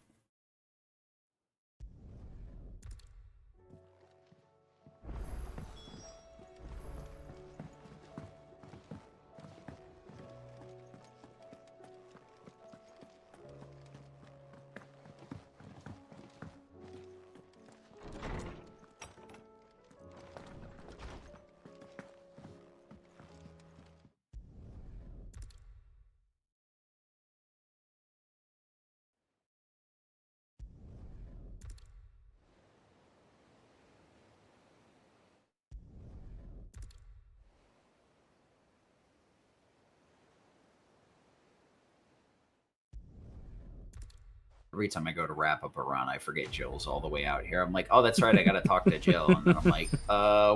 Every time I go to wrap up a run, I forget Jill's all the way out here. I'm like, oh, that's right, I gotta talk to Jill. And then I'm like,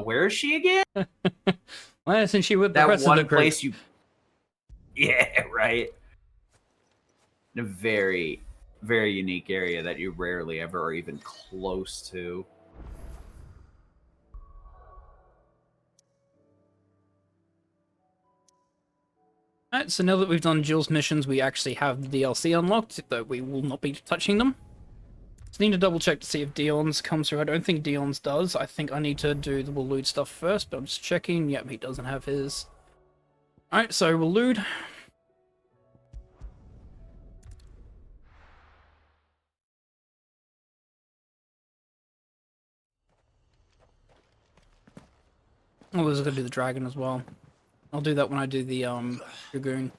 where is she again? Why isn't she with the That rest of one the group? place you... Yeah, right. In a very, very unique area that you rarely ever are even close to. Alright, so now that we've done Jill's missions, we actually have the DLC unlocked, though we will not be touching them. Just need to double check to see if Dion's comes through. I don't think Dion's does. I think I need to do the Waloed stuff first, but I'm just checking. Yep, he doesn't have his. Alright, so Waloed. I was going to do the dragon as well. I'll do that when I do the Dragoon.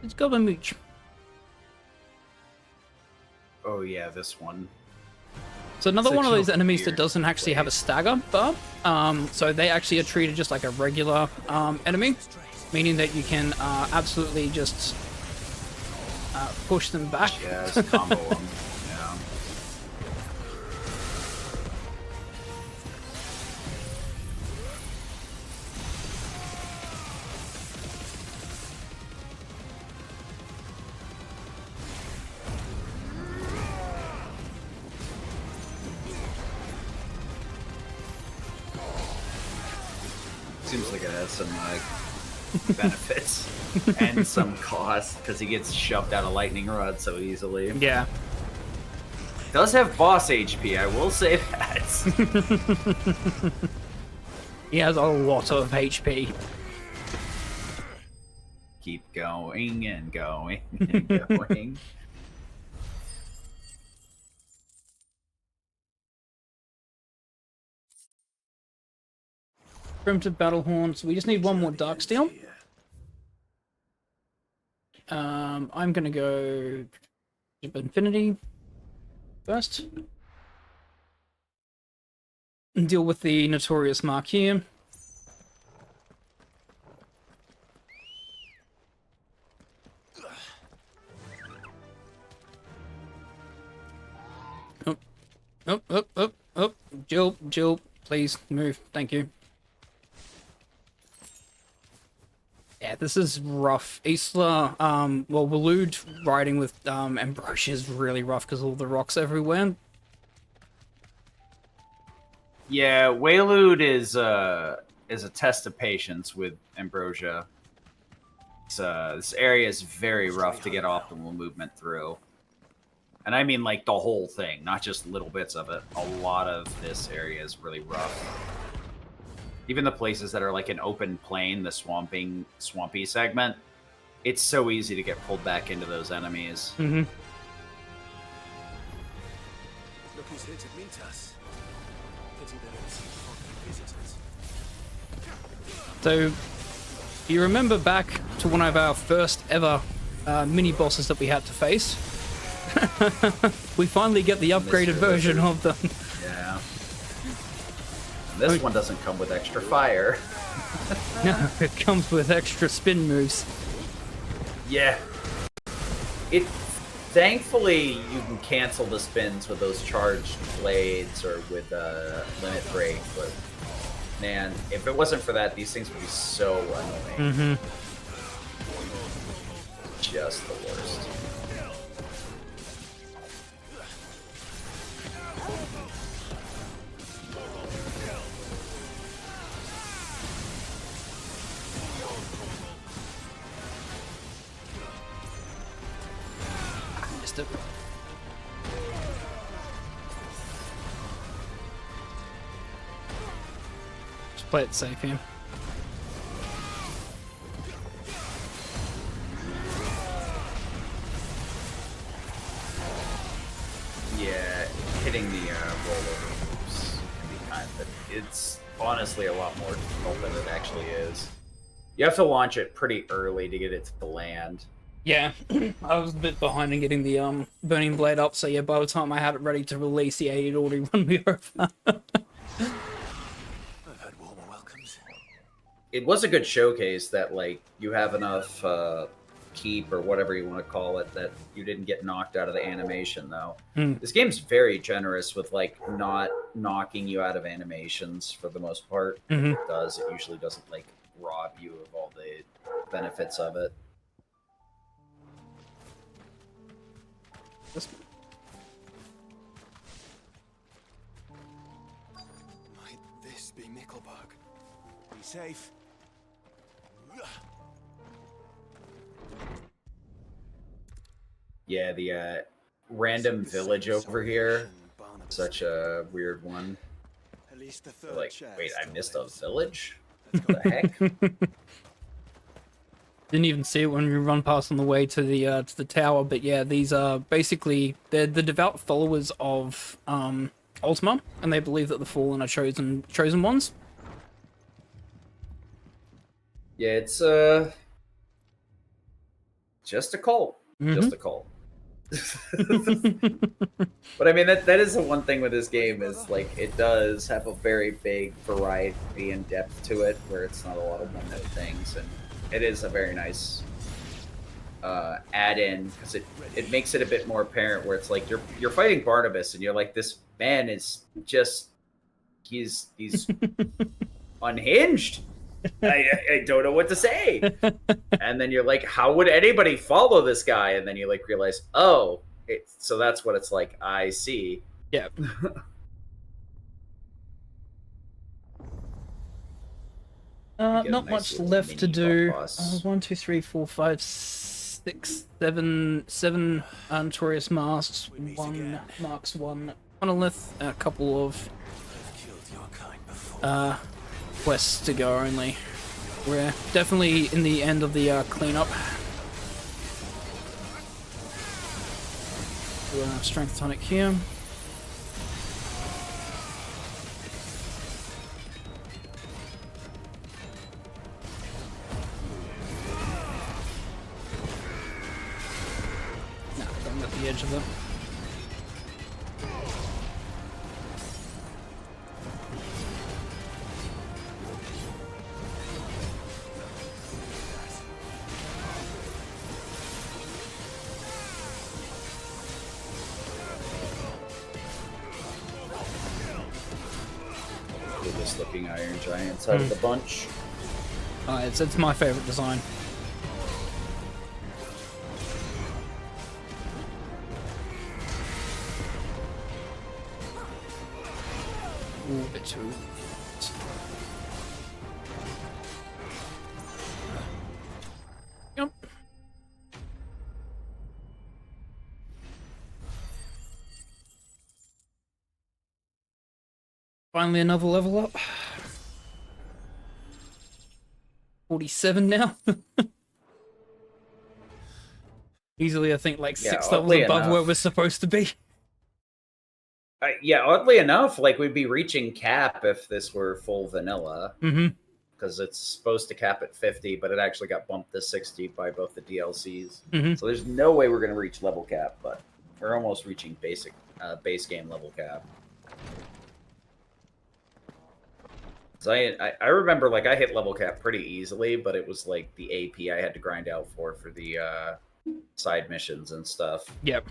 Let's go, Mooch. Oh yeah, this one. So another one of those Sectional enemies that fear. doesn't actually have a stagger bar. So they actually are treated just like a regular enemy, meaning that you can absolutely just push them back. Yeah, just combo them. Yeah. Seems like it has some benefits and some cost because he gets shoved out of lightning rod so easily. Yeah. Does have boss HP, I will say that. He has a lot of HP. Keep going and going and going. Primitive battle horns. We just need one more dark steel. I'm gonna go Infinity first. And deal with the notorious mark here. Oh. Jill, please move. Thank you. Yeah, this is rough. Isla, well, Waloed riding with Ambrosia is really rough because all the rocks everywhere. Yeah, Waylude is a test of patience with Ambrosia. This area is very rough to get optimal movement through. And I mean like the whole thing, not just little bits of it. A lot of this area is really rough. Even the places that are like an open plain, the swampy segment, it's so easy to get pulled back into those enemies. Mm-hmm. Look who's here to meet us. Pity they don't see foreign visitors. So, you remember back to one of our first ever mini bosses that we had to face? We finally get the upgraded version of them. Yeah. This one doesn't come with extra fire. No, it comes with extra spin moves. Yeah. Thankfully, you can cancel the spins with those charged blades or with limit break, but man, if it wasn't for that, these things would be so annoying. Mm-hmm. Just the worst. Missed it. Just play it safe here. Yeah, hitting the rollover moves can be kind of... It's honestly a lot more difficult than it actually is. You have to launch it pretty early to get it to the land. Yeah, I was a bit behind in getting the burning blade up, so yeah, by the time I had it ready to release, yeah, he'd already run me over. I've had warmer welcomes. It was a good showcase that, like, you have enough keep or whatever you want to call it that you didn't get knocked out of the animation, though. This game's very generous with, like, not knocking you out of animations for the most part. If it does, it usually doesn't, like, rob you of all the benefits of it. Might this be Nickelbug? Be safe. Yeah, the random village over here, such a weird one. At least the third Like, chair wait, is I still missed a vacant. village? Let's What the heck? Didn't even see it when we run past on the way to the tower, but yeah, these are basically they're the devout followers of Ultima, and they believe that the Fallen are chosen ones. Yeah, it's just a cult. Just a cult. But I mean, that is the one thing with this game is, like, it does have a very big variety and depth to it, where it's not a lot of one-note things, and it is a very nice add-in, because it makes it a bit more apparent, where it's like you're fighting Barnabas, and you're like, this man is just he's unhinged. I don't know what to say. And then you're like, how would anybody follow this guy? And then you, like, realize, oh, so that's what it's like. I see. Yeah. get a Not nice much little left to mini do. boss. 1, 2, 3, 4, 5, 6, 7 Notorious Masks, meet 1 again. Marks 1 Chronolith, a couple of I've killed your kind before. quests to go only. We're definitely in the end of the cleanup. Do a strength tonic here. Nah, I'm at the edge of it. coolest looking Iron Giants out of the bunch. It's my favorite design. Ooh, a bit too. Yep. Finally another level up. 47 now. Easily, I think, like 6 levels above where we're supposed to be. Yeah, oddly enough, like we'd be reaching cap if this were full vanilla. Because it's supposed to cap at 50, but it actually got bumped to 60 by both the DLCs. So there's no way we're going to reach level cap, but we're almost reaching base game level cap. So I remember, like, I hit level cap pretty easily, but it was like the AP I had to grind out for the side missions and stuff. Yep.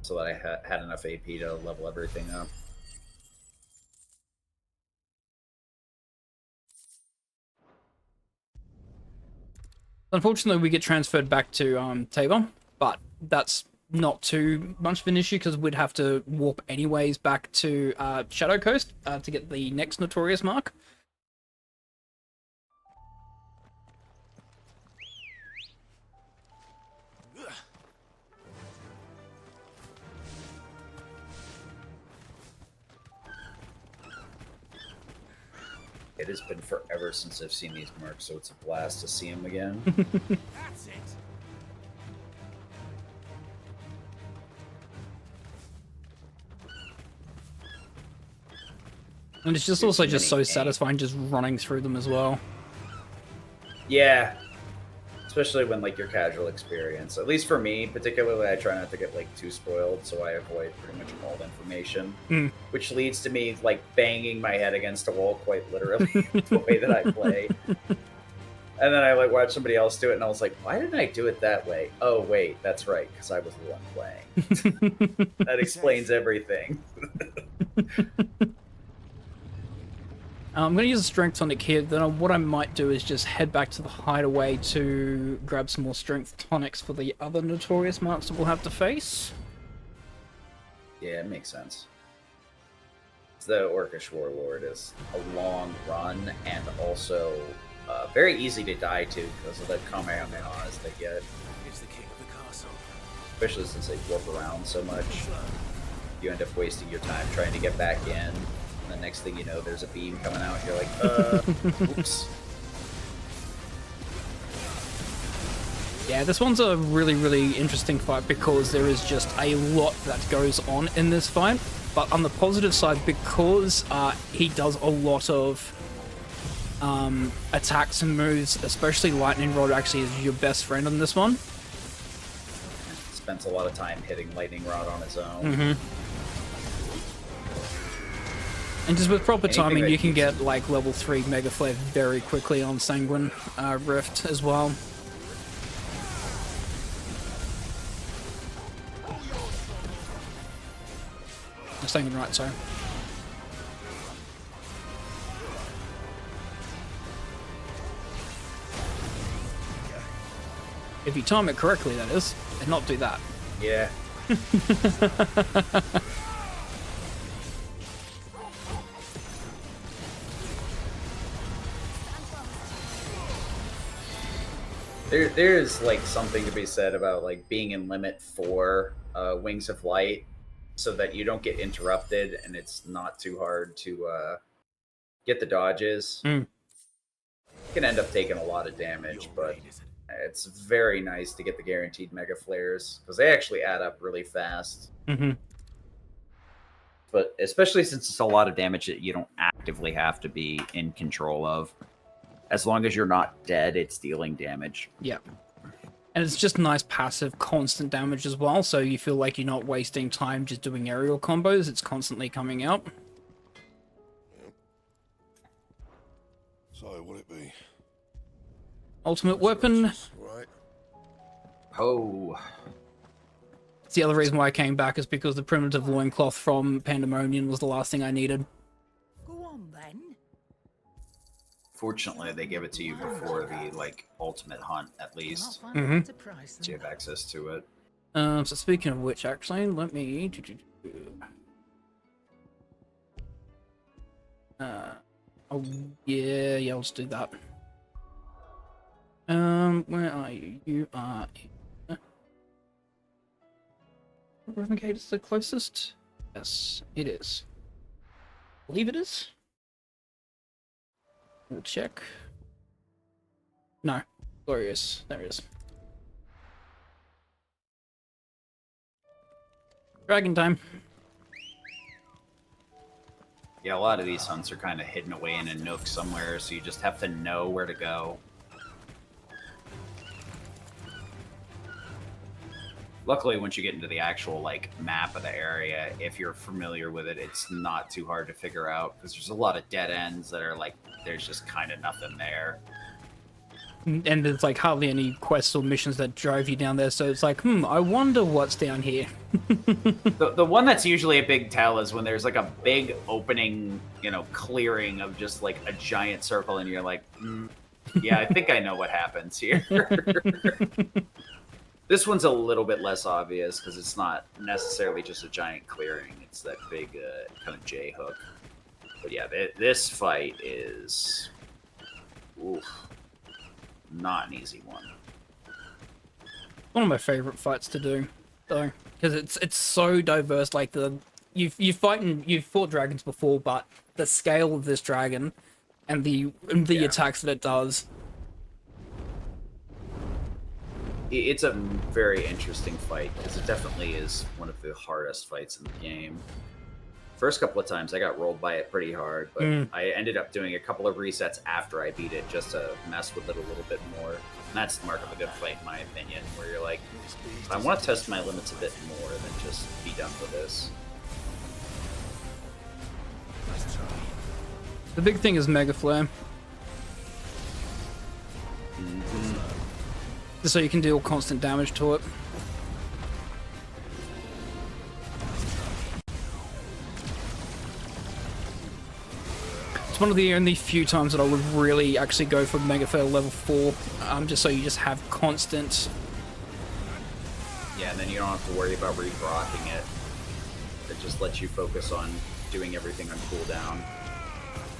So that I had enough AP to level everything up. Unfortunately, we get transferred back to Tabor, but that's not too much of an issue because we'd have to warp anyways back to Shadow Coast to get the next Notorious mark. It has been forever since I've seen these marks, so it's a blast to see them again. That's it. And it's just also just so satisfying just running through them as well. Yeah. Especially when, like, your casual experience. At least for me, particularly, I try not to get, like, too spoiled, so I avoid pretty much all the information. Which leads to me, like, banging my head against a wall quite literally, the way that I play. And then I, like, watched somebody else do it, and I was like, why didn't I do it that way? Oh, wait, that's right, because I was the one playing. That explains everything. I'm going to use a strength tonic here. Then what I might do is just head back to the hideaway to grab some more strength tonics for the other Notorious marks that we'll have to face. Yeah, it makes sense. The Orcish Warlord is a long run and also very easy to die to because of the Kamehamehas they get. He's the king of the castle. Especially since they warp around so much. You end up wasting your time trying to get back in. And the next thing you know, there's a beam coming out. You're like, oops. Yeah, this one's a really, really interesting fight because there is just a lot that goes on in this fight. But on the positive side, because he does a lot of attacks and moves, especially Lightning Rod actually is your best friend on this one. Spends a lot of time hitting Lightning Rod on his own. And just with proper timing, you can get like level 3 Mega Flare very quickly on Sanguine Rift as well. Sanguine Right, sorry. If you time it correctly, that is, and not do that. Yeah. There's like something to be said about like being in limit for Wings of Light so that you don't get interrupted and it's not too hard to get the dodges. You can end up taking a lot of damage, but it's very nice to get the guaranteed Mega Flares because they actually add up really fast. But especially since it's a lot of damage that you don't actively have to be in control of. As long as you're not dead, it's dealing damage. Yeah. And it's just nice passive, constant damage as well, so you feel like you're not wasting time just doing aerial combos. It's constantly coming out. So, what it be? Ultimate weapon. Right. Oh. It's the other reason why I came back is because the primitive loincloth from Pandemonium was the last thing I needed. Go on then. Fortunately, they give it to you before the like ultimate hunt, at You'll not least. find a better price So you than have access to it. So speaking of which, actually, let me. Oh yeah, I'll just do that. Where are you? You are. Riven Gate is the closest. Yes, it is. I believe it is. We'll check. No, glorious. There it is. Dragon time. Yeah, a lot of these hunts are kind of hidden away in a nook somewhere, so you just have to know where to go. Luckily, once you get into the actual like map of the area, if you're familiar with it, it's not too hard to figure out because there's a lot of dead ends that are like there's just kind of nothing there. And there's like hardly any quests or missions that drive you down there, so it's like, I wonder what's down here. The one that's usually a big tell is when there's like a big opening, you know, clearing of just like a giant circle, and you're like, yeah, I think I know what happens here. This one's a little bit less obvious because it's not necessarily just a giant clearing. It's that big kind of J hook. But yeah, this fight is not an easy one. One of my favorite fights to do, though, because it's so diverse. Like you've fought dragons before, but the scale of this dragon and the attacks that it does. It's a very interesting fight because it definitely is one of the hardest fights in the game. First couple of times I got rolled by it pretty hard, but I ended up doing a couple of resets after I beat it just to mess with it a little bit more. And that's the mark of a good fight, in my opinion, where you're like, I want to test my limits a bit more than just be done with this. The big thing is Mega Flare. So you can deal constant damage to it. It's one of the only few times that I would really actually go for Mega Flare level 4, just so you just have constant. Yeah, and then you don't have to worry about re-grokking it. It just lets you focus on doing everything on cooldown.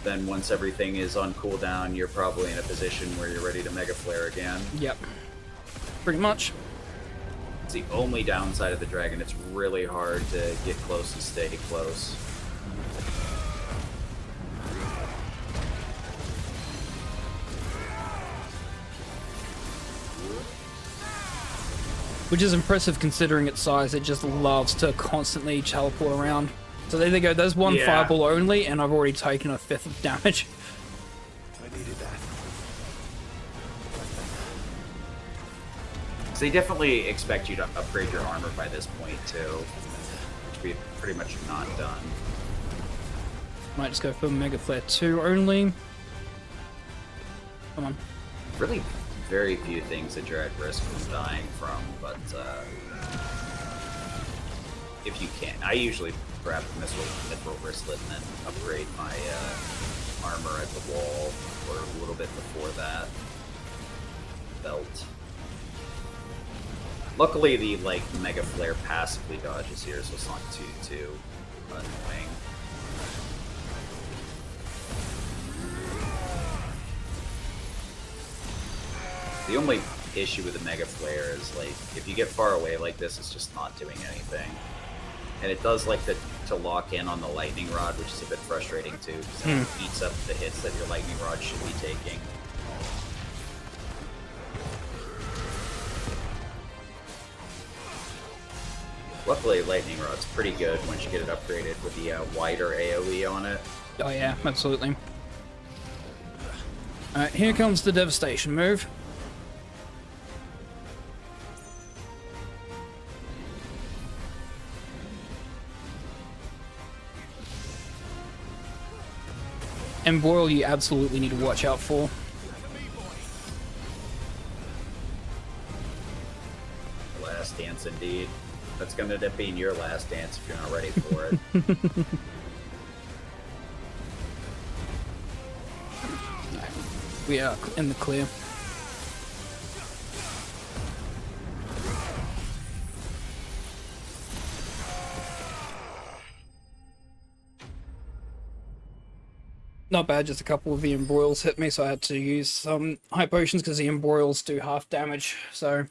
Then once everything is on cooldown, you're probably in a position where you're ready to Mega Flare again. Yep. Pretty much. It's the only downside of the dragon. It's really hard to get close and stay close. Which is impressive considering its size. It just loves to constantly teleport around. So there they go. There's one fireball only, and I've already taken a fifth of damage. I needed that. So they definitely expect you to upgrade your armor by this point too, which we pretty much not done. Might just go for Mega Flare 2 only. Come on. Really very few things that you're at risk from dying from, but if you can. I usually grab the mithril wristlet and then upgrade my armor at the wall, or a little bit before that. Belt. Luckily, the like Mega Flare passively dodges here, so it's not too annoying. The only issue with the Mega Flare is like if you get far away like this, it's just not doing anything, and it does like to lock in on the lightning rod, which is a bit frustrating too, because it eats up the hits that your lightning rod should be taking. Luckily, Lightning Rod's pretty good once you get it upgraded with the wider AoE on it. Oh yeah, absolutely. Alright, here comes the devastation move. And Boyle, you absolutely need to watch out for. Last dance, indeed. That's going to end up being your last dance if you're not ready for it. We are in the clear. Not bad, just a couple of the embroils hit me, so I had to use some high potions because the embroils do half damage, so...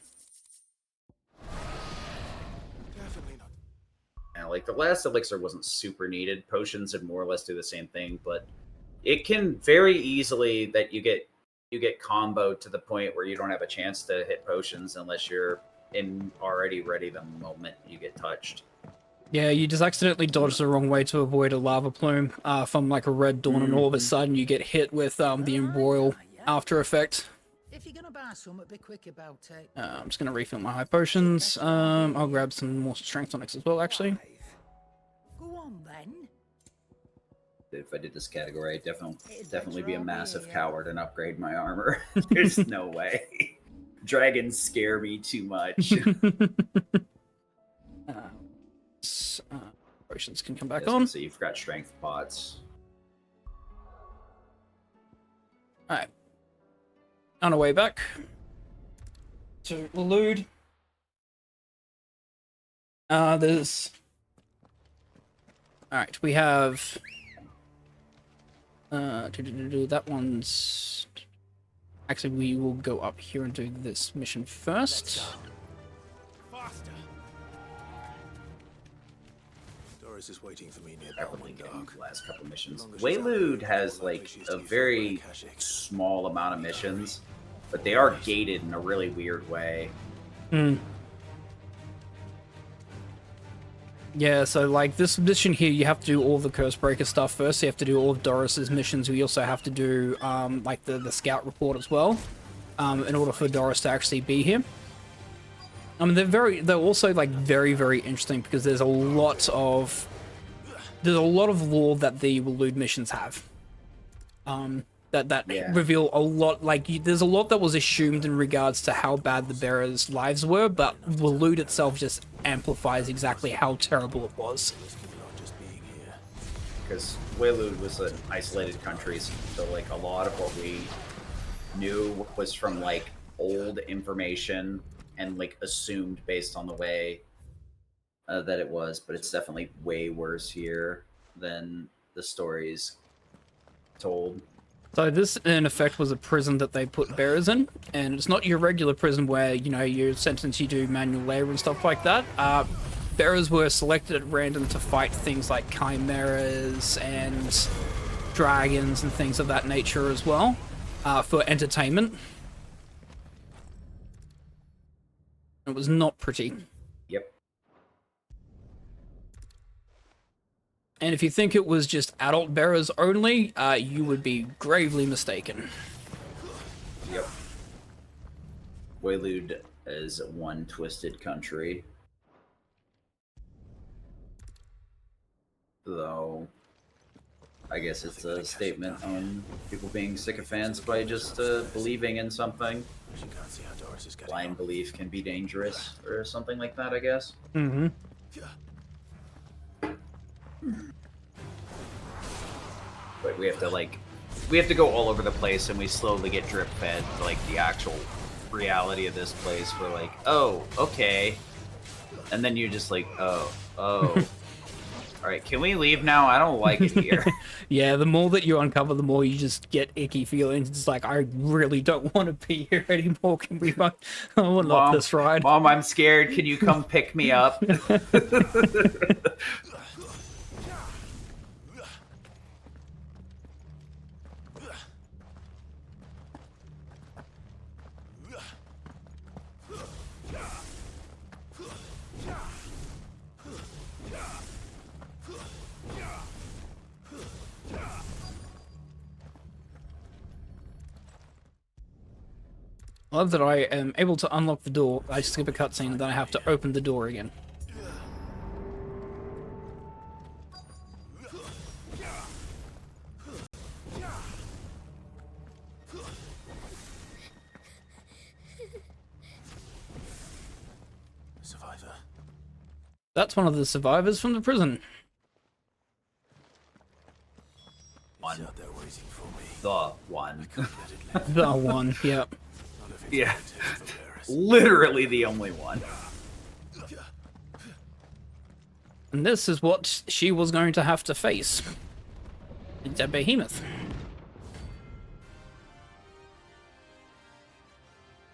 Definitely not. And like the last elixir wasn't super needed. Potions would more or less do the same thing, but it can very easily that you get comboed to the point where you don't have a chance to hit potions unless you're in already ready the moment you get touched. Yeah, you just accidentally dodge the wrong way to avoid a lava plume from like a red dawn, and all of a sudden you get hit with the embroil after effect. If you're gonna buy something, be quick about it. I'm just gonna refill my high potions. I'll grab some more strength tonics as well, actually. Go on then. If I did this category, I'd definitely be a massive coward and upgrade my armor. There's no way. Dragons scare me too much. Potions can come back Yes, on. so you've got strength pots. Alright. On our way back to Elude. There's... Alright, we have... that one's... Actually, we will go up here and do this mission first. Faster. Doris is waiting for me near I Belmont think Dark. in the last couple missions. Waylude has like a very small amount of missions, but they are gated in a really weird way. Hmm. Yeah, so like this mission here, you have to do all the Curse Breaker stuff first. You have to do all of Doris's missions. We also have to do like the scout report as well, in order for Doris to actually be here. I mean, they're also like very interesting because there's a lot of lore that the Waloed missions have. That reveal a lot. Like there's a lot that was assumed in regards to how bad the bearers' lives were, but Waloed itself just amplifies exactly how terrible it was. Because Waylude was an isolated country, so like a lot of what we knew was from like old information and like assumed based on the way that it was, but it's definitely way worse here than the stories told. So this, in effect, was a prison that they put bearers in, and it's not your regular prison where, you know, you're sentenced, you do manual labor and stuff like that. Bearers were selected at random to fight things like chimeras and dragons and things of that nature as well, for entertainment. It was not pretty. Yep. And if you think it was just adult bearers only, you would be gravely mistaken. Yep. Waylude is one twisted country. Though, I guess it's a statement on people being sycophants by just believing in something. Blind belief can be dangerous, or something like that, I guess. Mm-hmm. But we have to go all over the place, and we slowly get drip fed like the actual reality of this place. We're like, oh, okay, and then you're just like, oh. All right, can we leave now? I don't like it here. Yeah, the more that you uncover, the more you just get icky feelings. It's like, I really don't want to be here anymore. Can we run? I want off this ride. Mom, I'm scared. Can you come pick me up? I love that I am able to unlock the door. I skip a cutscene and then I have to open the door again. Survivor. That's one of the survivors from the prison. It's out there waiting for me. The one. Can't let it live. The one, yep. None of its Yeah. potential for Paris. Literally the only one. And this is what she was going to have to face. It's a behemoth.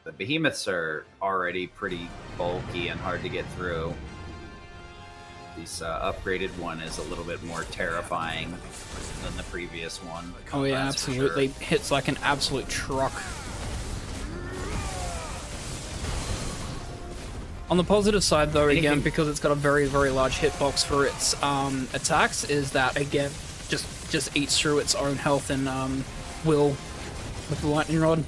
The behemoths are already pretty bulky and hard to get through. This upgraded one is a little bit more terrifying than the previous one. Oh yeah, That's for absolutely. sure. Hits like an absolute truck. On the positive side, though, again, Anything- because it's got a very, very large hitbox for its attacks, is that, again, just eats through its own health and will with the lightning rod.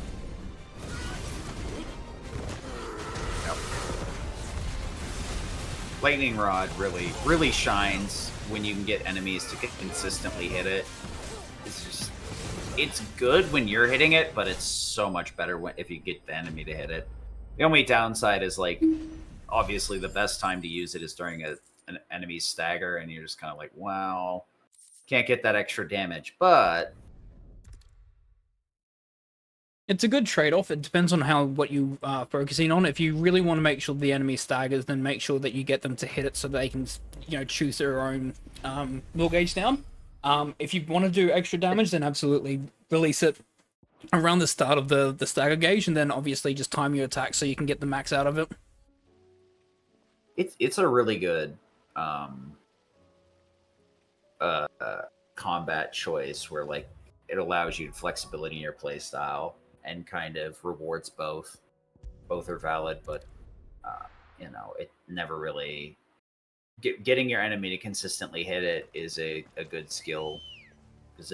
Lightning Rod really shines when you can get enemies to consistently hit it. It's good when you're hitting it, but it's so much better if you get the enemy to hit it. The only downside is, like, obviously the best time to use it is during an enemy's stagger, and you're just kind of like, wow, can't get that extra damage. But It's a good trade-off. It depends on what you are focusing on. If you really want to make sure the enemy staggers, then make sure that you get them to hit it so they can, choose their own will gauge down. If you want to do extra damage, then absolutely release it around the start of the stagger gauge, and then obviously just time your attack so you can get the max out of it. it's a really good combat choice where, like, it allows you flexibility in your playstyle and kind of rewards both. Both are valid, but it never really getting your enemy to consistently hit it is a good skill, because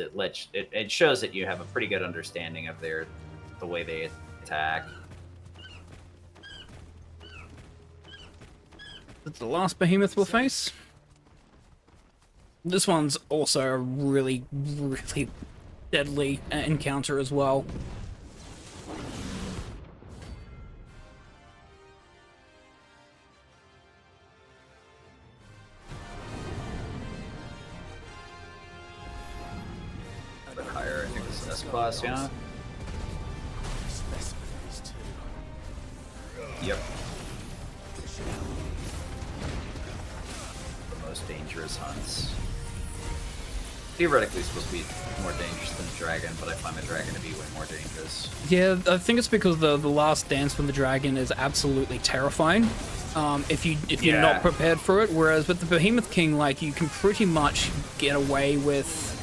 it shows that you have a pretty good understanding of the way they attack. That's the last behemoth we'll face. This one's also a really, really deadly encounter as well. A bit higher, I think this is S class, yeah. Specimens too. Yep. The most dangerous hunts. Theoretically supposed to be more dangerous than a dragon, but I find the dragon to be way more dangerous. Yeah, I think it's because the last dance from the dragon is absolutely terrifying. If you're Yeah. not prepared for it, whereas with the Behemoth King, like, you can pretty much get away with.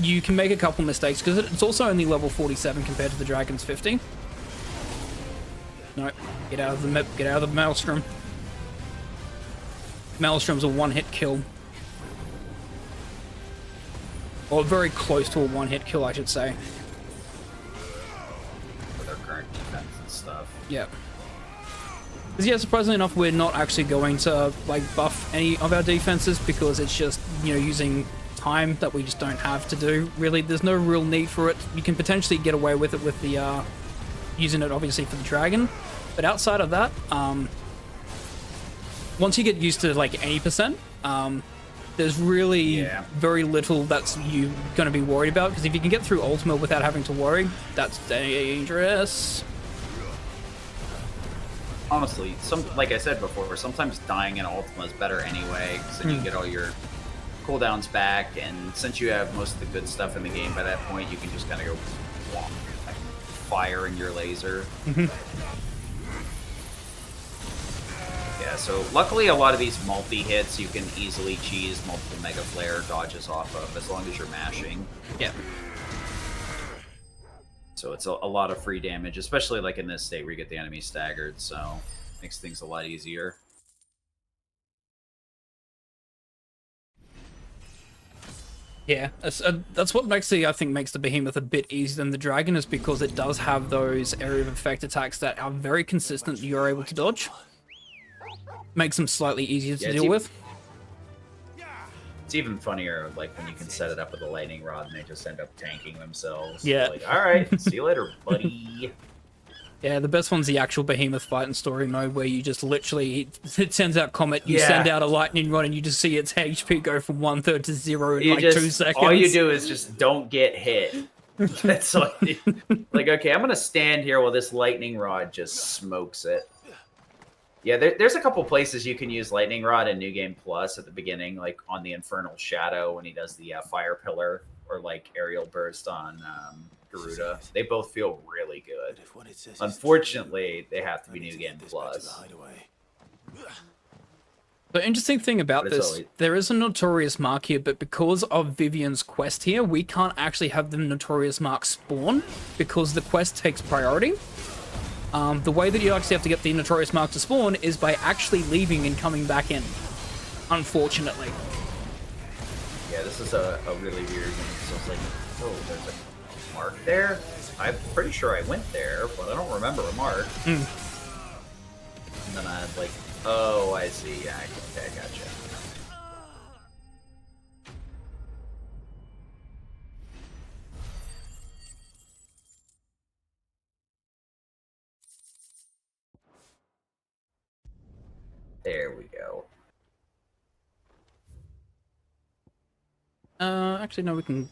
You can make a couple mistakes because it's also only level 47 compared to the dragon's 50. No, get out of the maelstrom. Maelstrom's a one-hit kill. Or very close to a one-hit kill, I should say. With their current defense and stuff. Yeah. Because, yeah, surprisingly enough, we're not actually going to, like, buff any of our defenses because it's just, using time that we just don't have to do. Really, there's no real need for it. You can potentially get away with it with the, using it, obviously, for the dragon. But outside of that, once you get used to, like, any percent, there's really very little that's you going to be worried about, because if you can get through Ultima without having to worry, that's dangerous. Honestly, like I said before, sometimes dying in Ultima is better anyway, because then you get all your cooldowns back, and since you have most of the good stuff in the game by that point, you can just kind of go like, firing your laser. Yeah, so luckily a lot of these multi-hits you can easily cheese multiple Mega Flare dodges off of, as long as you're mashing. Yeah. So it's a lot of free damage, especially like in this state where you get the enemy staggered, so makes things a lot easier. Yeah, that's what makes the Behemoth a bit easier than the Dragon, is because it does have those area of effect attacks that are very consistent that you're able to dodge. Makes them slightly easier to deal with. It's even funnier, like, when you can set it up with a lightning rod and they just end up tanking themselves. Yeah. Like, alright, see you later, buddy. Yeah, the best one's the actual behemoth fight in story mode, where you just literally, it sends out comet, you send out a lightning rod, and you just see its HP go from 1/3 to 0 in like 2 seconds. All you do is just don't get hit. That's like, okay, I'm gonna stand here while this lightning rod just smokes it. Yeah, there's a couple places you can use lightning rod in New Game Plus at the beginning, like on the Infernal Shadow when he does the fire pillar, or like aerial burst on Garuda. They both feel really good. Unfortunately, they have to be New Game Plus. The interesting thing about this, there is a Notorious Mark here, but because of Vivian's quest here, we can't actually have the Notorious Mark spawn because the quest takes priority. The way that you actually have to get the Notorious Mark to spawn is by actually leaving and coming back in, unfortunately. Yeah, this is a really weird one. So it's like, oh, there's a mark there? I'm pretty sure I went there, but I don't remember a mark. And then I was like, oh, I see. Yeah, okay, I gotcha. There we go. Actually, no, we can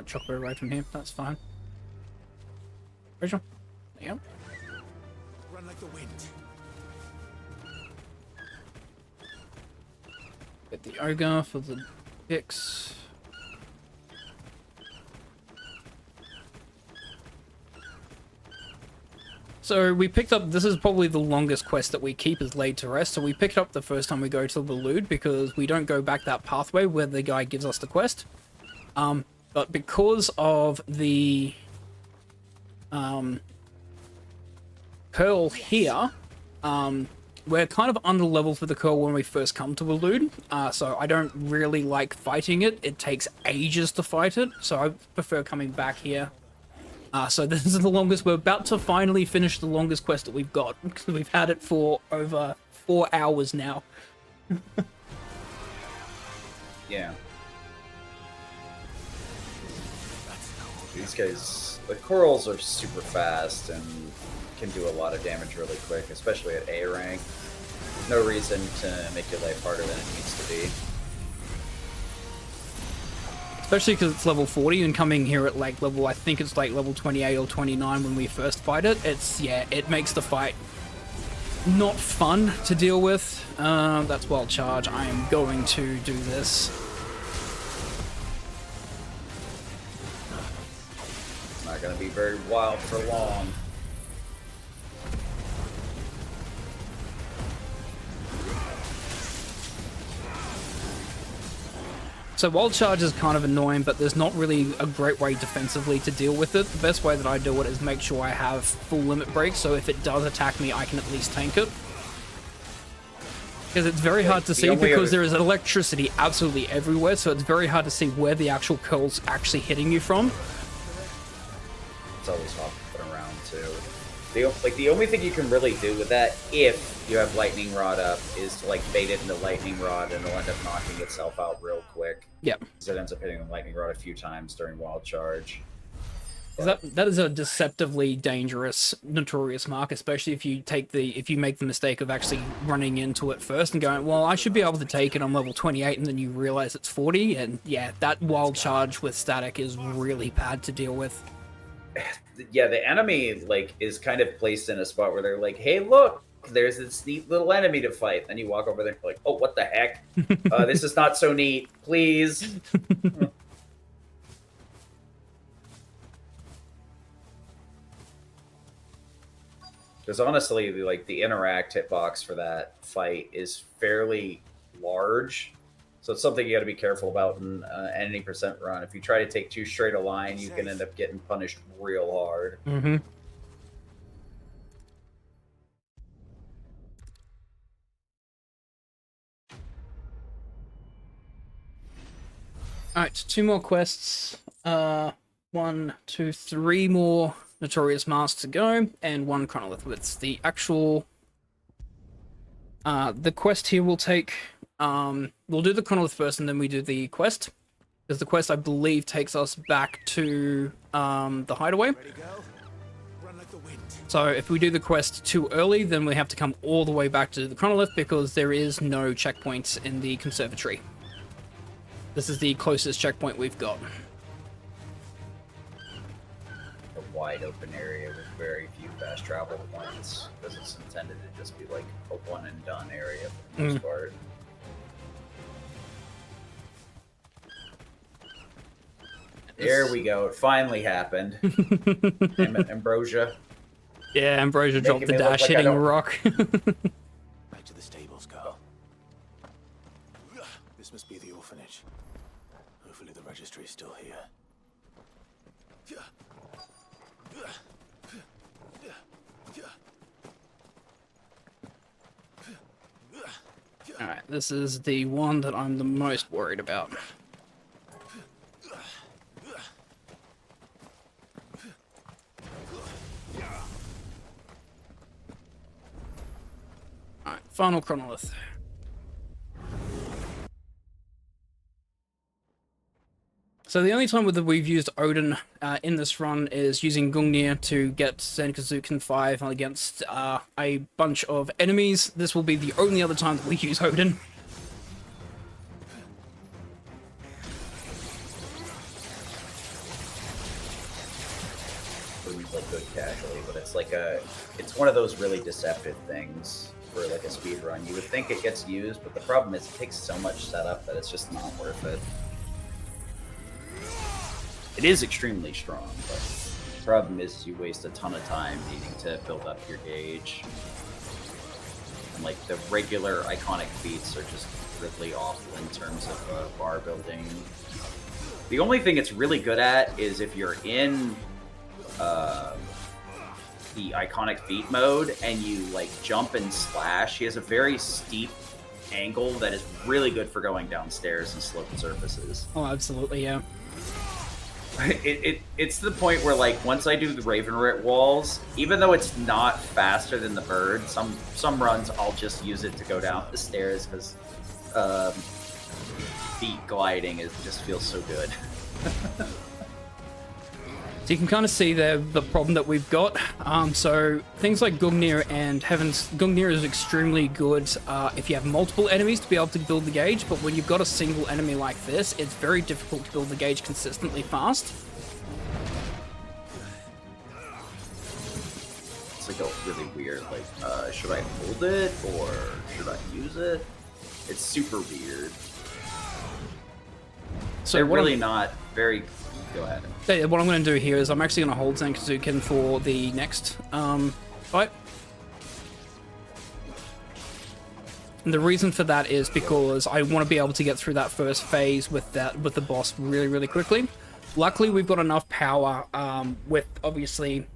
chop her right from here. That's fine. Rachel? Yeah. Run like the wind. Get the ogre for the picks. So we picked up, this is probably the longest quest that we keep is Laid to Rest. So we picked up the first time we go to the Lude because we don't go back that pathway where the guy gives us the quest. But because of the Curl here, we're kind of under level for the Curl when we first come to the Lude. So I don't really like fighting it. It takes ages to fight it. So I prefer coming back here. So this is the longest. We're about to finally finish the longest quest that we've got because we've had it for over 4 hours now. Yeah. These guys, the corals are super fast and can do a lot of damage really quick, especially at A rank. No reason to make your life harder than it needs to be. Especially because it's level 40 and coming here at like level, I think it's like level 28 or 29 when we first fight it. It's, yeah, it makes the fight not fun to deal with. That's Wild Charge. I am going to do this. It's not going to be very wild for long. So Wild Charge is kind of annoying, but there's not really a great way defensively to deal with it. The best way that I do it is make sure I have full limit break, so if it does attack me, I can at least tank it. Because it's very hard to see because there is electricity absolutely everywhere, so it's very hard to see where the actual curl's actually hitting you from. It's always hopping around too. The only thing you can really do with that, if you have Lightning Rod up, is to like bait it into Lightning Rod, and it'll end up knocking itself out real quick. Yeah. Because it ends up hitting the Lightning Rod a few times during Wild Charge. That is a deceptively dangerous Notorious Mark, especially if you make the mistake of actually running into it first and going, well, I should be able to take it on level 28, and then you realize it's 40, and yeah, that Wild Charge with static is really bad to deal with. Yeah, the enemy like is kind of placed in a spot where they're like, hey, look, there's this neat little enemy to fight. Then you walk over there and you're like, oh, what the heck? This is not so neat, please. Because honestly, like the interact hitbox for that fight is fairly large. So it's something you got to be careful about in any percent run. If you try to take too straight a line, you can end up getting punished real hard. Mm-hmm. Alright, 2 more quests. 1, 2, 3 more Notorious Masks to go, and 1 Chronolith. It's the actual... the quest here will take... we'll do the Chronolith first, and then we do the quest. Because the quest, I believe, takes us back to the hideaway. Ready, go. Run like the wind. So if we do the quest too early, then we have to come all the way back to the Chronolith because there is no checkpoints in the conservatory. This is the closest checkpoint we've got. A wide open area with very few fast travel points because it's intended to just be like a one and done area for the most part. There we go. It finally happened. Ambrosia. Yeah, Ambrosia dropped the me look dash, like I hitting a don't- rock. Back to the stables, Carl. This must be the orphanage. Hopefully the registry's still here. Alright, this is the one that I'm the most worried about. Alright, final Chronolith. So the only time that we've used Odin in this run is using Gungnir to get Zenkazuken 5 against a bunch of enemies. This will be the only other time that we use Odin. Like good casually, but it's like it's one of those really deceptive things for like a speed run. You would think it gets used, but the problem is it takes so much setup that it's just not worth it. It is extremely strong, but the problem is you waste a ton of time needing to build up your gauge. And like the regular iconic feats are just really awful in terms of bar building. The only thing it's really good at is if you're in the iconic feat mode and you like jump and slash, he has a very steep angle that is really good for going downstairs and sloped surfaces. Oh, absolutely, yeah. It's to the point where like once I do the Ravenrit walls, even though it's not faster than the bird, some runs I'll just use it to go down the stairs because feet gliding just feels so good. So you can kind of see the problem that we've got. So things like Gungnir and Heaven's... Gungnir is extremely good if you have multiple enemies to be able to build the gauge, but when you've got a single enemy like this, it's very difficult to build the gauge consistently fast. It's like a really weird, like, should I hold it or should I use it? It's super weird. So they're really not very... Go ahead. What I'm going to do here is I'm actually going to hold Zenkazuken for the next fight. And the reason for that is because I want to be able to get through that first phase with the boss really, really quickly. Luckily, we've got enough power with, obviously,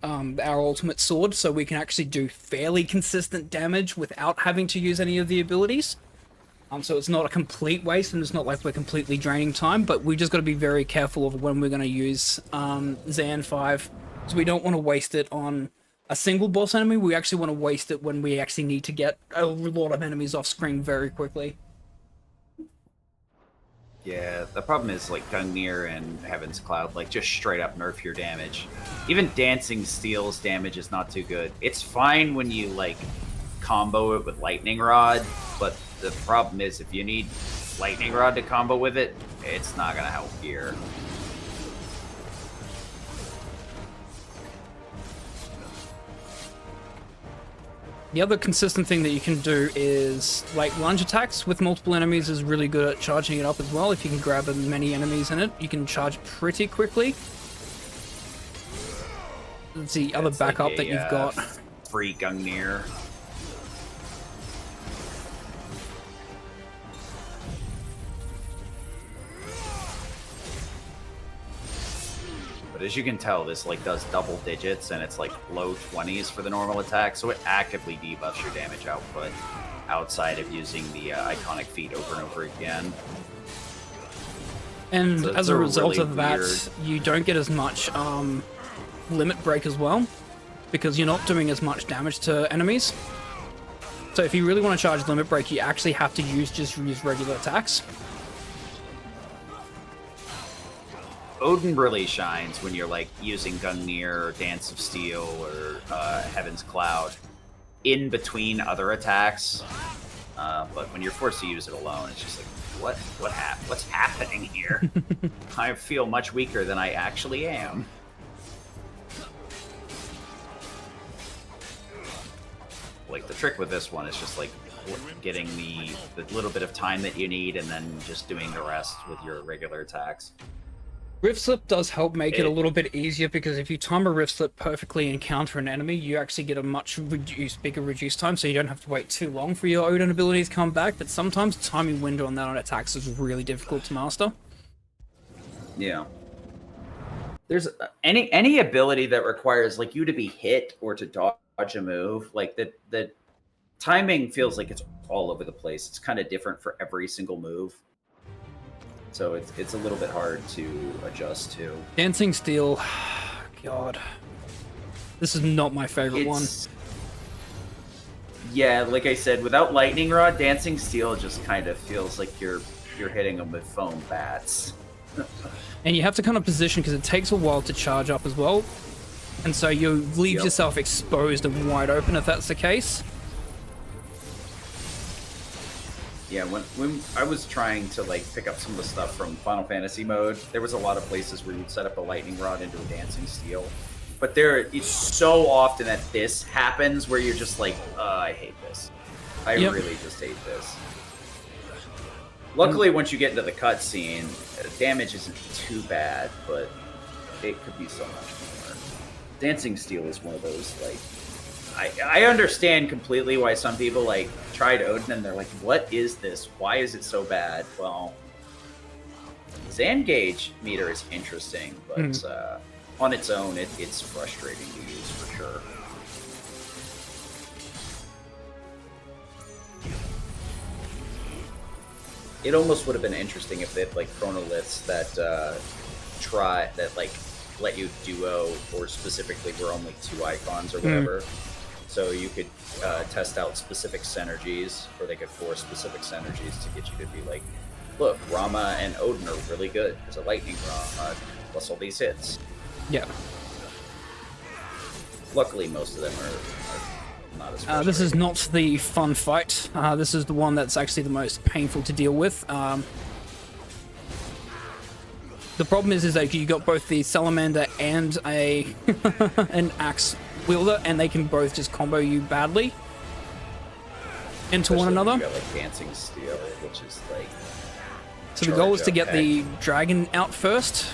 our ultimate sword, so we can actually do fairly consistent damage without having to use any of the abilities. So it's not a complete waste, and it's not like we're completely draining time, but we just got to be very careful of when we're going to use Zan 5, because we don't want to waste it on a single boss enemy. We actually want to waste it when we actually need to get a lot of enemies off screen very quickly. Yeah, the problem is like Gungnir and Heaven's Cloud, like just straight up nerf your damage. Even Dancing Steel's damage is not too good. It's fine when you like combo it with Lightning Rod, but the problem is if you need Lightning Rod to combo with it, it's not gonna help here. The other consistent thing that you can do is, like, lunge attacks with multiple enemies is really good at charging it up as well. If you can grab as many enemies in it, you can charge pretty quickly. That's the other backup like that you've got. Free Gungnir. But as you can tell, this like does double digits and it's like low 20s for the normal attack, so it actively debuffs your damage output outside of using the iconic feat over and over again. And So as it's a a result really of that, weird- you don't get as much limit break as well, because you're not doing as much damage to enemies. So if you really want to charge limit break, you actually have to use regular attacks. Odin really shines when you're like using Gungnir or Dance of Steel or Heaven's Cloud in between other attacks. But when you're forced to use it alone, it's just like, what's happening here? I feel much weaker than I actually am. Like, the trick with this one is just like getting the little bit of time that you need and then just doing the rest with your regular attacks. Rift Slip does help make it a little bit easier, because if you time a Rift Slip perfectly and counter an enemy, you actually get a much bigger reduced time, so you don't have to wait too long for your Odin abilities to come back. But sometimes the timing window on that on attacks is really difficult to master. Yeah. There's any ability that requires like you to be hit or to dodge a move, like the timing feels like it's all over the place. It's kind of different for every single move. So it's a little bit hard to adjust to. Dancing Steel, God, this is not my favorite one. Yeah, like I said, without Lightning Rod, Dancing Steel just kind of feels like you're hitting them with foam bats. And you have to kind of position, because it takes a while to charge up as well, and so you leave yourself exposed and wide open if that's the case. Yeah, when I was trying to like pick up some of the stuff from Final Fantasy mode, there was a lot of places where you'd set up a Lightning Rod into a Dancing Steel. But it's so often that this happens where you're just like, I hate this. I really just hate this. Luckily, once you get into the cutscene, damage isn't too bad, but it could be so much more. Dancing Steel is one of those, like, I understand completely why some people like tried Odin and they're like, what is this? Why is it so bad? Well, Zan Gauge meter is interesting, but on its own, it's frustrating to use for sure. It almost would have been interesting if they had like Chronoliths that let you duo, or specifically were only 2 icons or whatever. So you could test out specific synergies, or they could force specific synergies to get you to be like, look, Rama and Odin are really good because of Lightning Rod plus all these hits. Yeah. Luckily, most of them are not as frustrating. This is not the fun fight. This is the one that's actually the most painful to deal with. The problem is that you got both the Salamander and an Axe wielder, and they can both just combo you badly into one another. You got like Dancing Steel, which is like. So the goal is to get the dragon out first.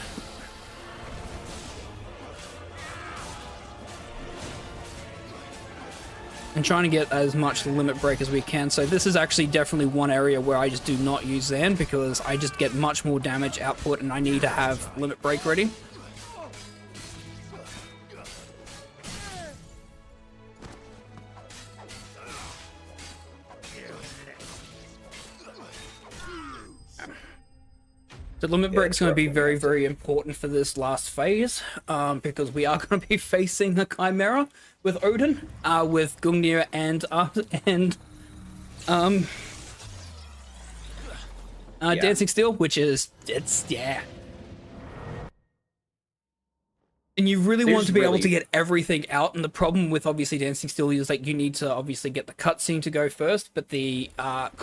And trying to get as much limit break as we can. So this is actually definitely one area where I just do not use Zan, because I just get much more damage output and I need to have limit break ready. The limit break is going to be very, very important for this last phase, because we are going to be facing a Chimera with Odin, with Gungnir and Dancing Steel, which is, And you really want to be able to get everything out, and the problem with obviously Dancing Steel is like you need to obviously get the cutscene to go first, but the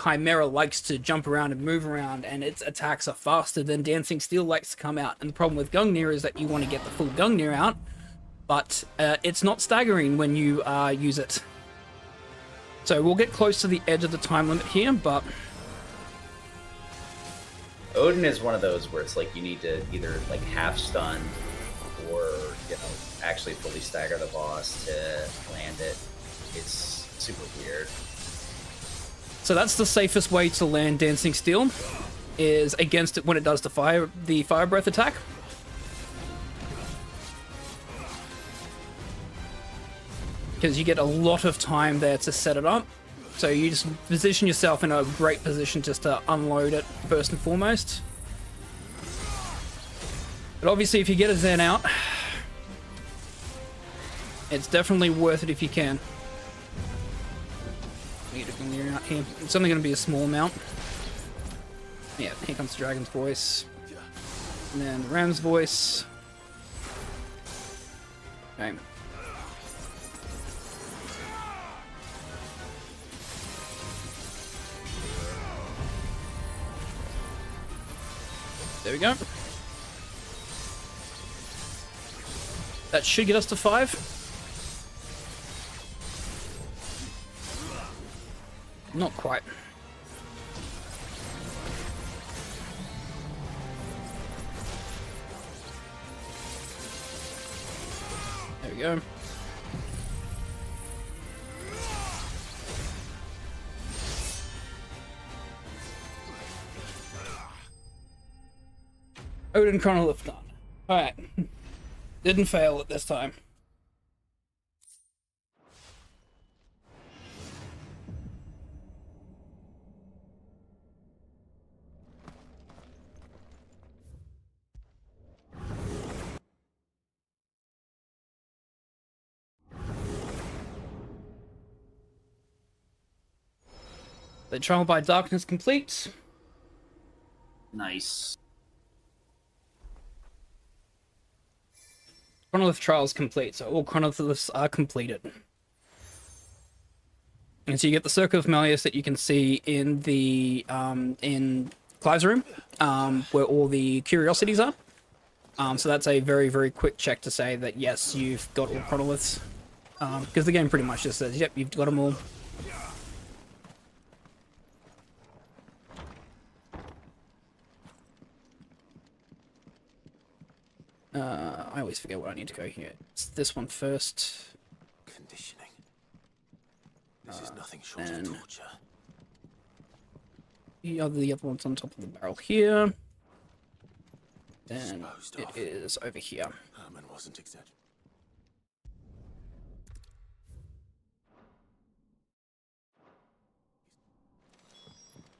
Chimera likes to jump around and move around, and its attacks are faster than Dancing Steel likes to come out. And the problem with Gungnir is that you want to get the full Gungnir out, but it's not staggering when you use it. So we'll get close to the edge of the time limit here, but... Odin is one of those where it's like you need to either like half stun or, you know, actually fully stagger the boss to land it. It's super weird. So that's the safest way to land Dancing Steel, is against it when it does the fire breath attack. Because you get a lot of time there to set it up. So you just position yourself in a great position just to unload it first and foremost. But obviously if you get a Zen out, it's definitely worth it if you can. Get a Gungnir out here. It's only going to be a small amount. Yeah, here comes the Dragon's Voice. And then the Ram's voice. Okay. There we go. That should get us to 5. Not quite. There we go. Odin Chronolith done. Alright. Didn't fail at this time. The Trial by Darkness complete. Nice. Chronolith Trials complete, so all Chronoliths are completed. And so you get the Circle of Malleus that you can see in the in Clive's room, where all the curiosities are. So that's a very, very quick check to say that yes, you've got all Chronoliths. Because the game pretty much just says, yep, you've got them all. I always forget what I need to go here. It's this one first. Conditioning. This is nothing short of torture. The other one's on top of the barrel here. Then Disposed it of. is over here. Herman wasn't exaggerating.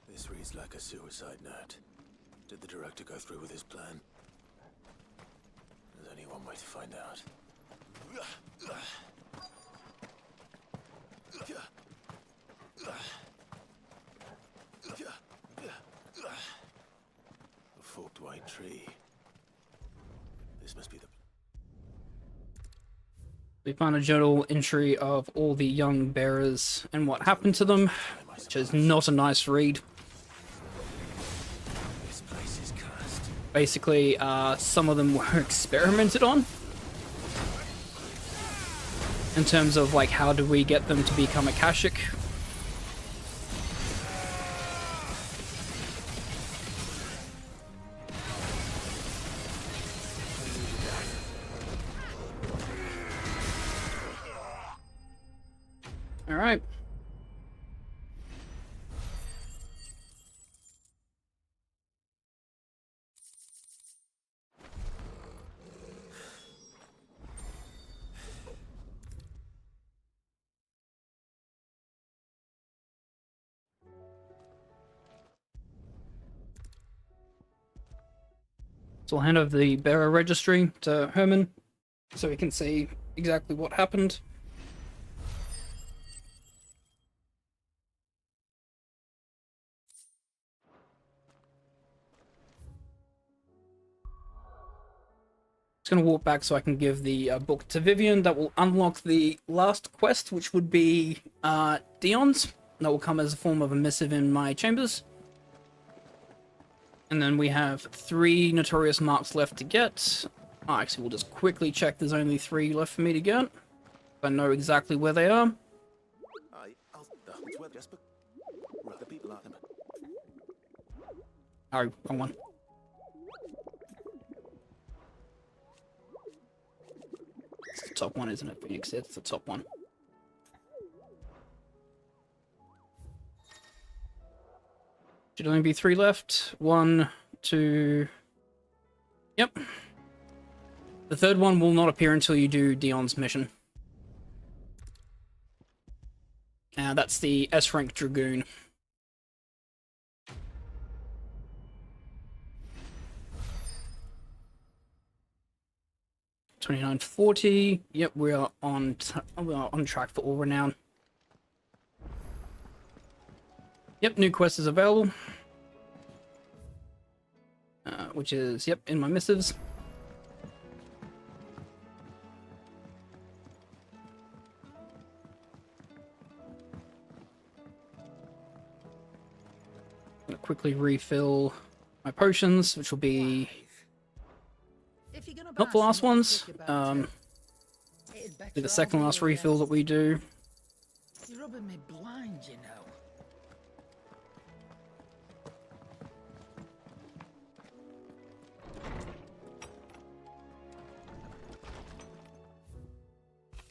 This reads like a suicide note. Did the director go through with his plan? There's only one way to find out. A forked white tree. This must be the... We found a journal entry of all the young bearers and what happened to them, which is not a nice read. This place is cursed. Basically, some of them were experimented on. In terms of, like, how do we get them to become Akashic? Alright. So I'll hand over the bearer registry to Herman so we can see exactly what happened. Just going to walk back so I can give the book to Vivian. That will unlock the last quest, which would be Dion's. That will come as a form of a missive in my chambers. And then we have 3 notorious marks left to get. Oh, actually, we'll just quickly check. There's only 3 left for me to get. I know exactly where they are. It's worth just the people are them. Oh, wrong one. It's the top one, isn't it, Phoenix? It's the top one. Should only be 3 left. 1, 2... Yep. The third one will not appear until you do Dion's mission. That's the S-rank Dragoon. $29.40. Yep, we are on track for all Renown. Yep, new quest is available. which is, yep, in my missives. Gonna quickly refill my potions, which will be If you're gonna not the buy last some, ones. think about it. It'd Be the better second all last be refill that we do. You're rubbing me blind, you know.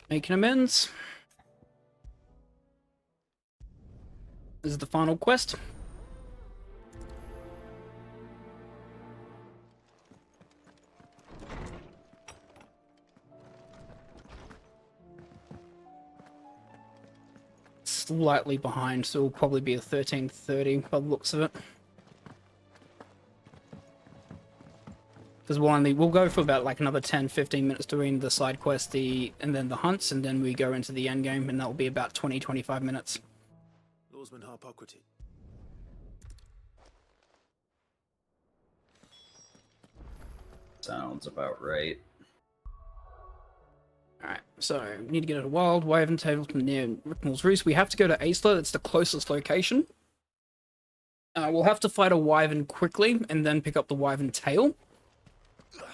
Making amends. This is the final quest. Slightly behind, so it'll probably be a 13:30 by the looks of it. Because we'll go for about like another 10-15 minutes doing the side quest, and then the hunts, and then we go into the end game, and that'll be about 20-25 minutes. Lawsman Harpocrates. Sounds about right. Alright, so we need to get to Wild Wyvern Table near Rickmall's Roost. We have to go to Aisler, that's the closest location. We'll have to fight a Wyvern quickly, and then pick up the Wyvern tail.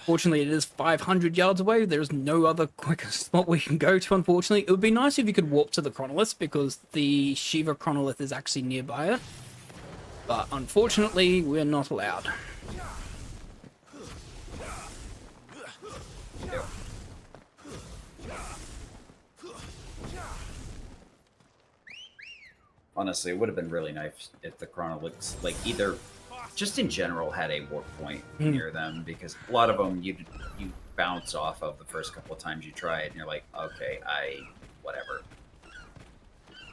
Fortunately, it is 500 yards away. There's no other quicker spot we can go to, unfortunately. It would be nice if you could warp to the Chronoliths, because the Shiva Chronolith is actually nearby it. But unfortunately, we're not allowed. Yep. Honestly, it would have been really nice if the Chronoliths, like, either just in general had a warp point near them, because a lot of them you bounce off of the first couple of times you try it, and you're like, okay, whatever.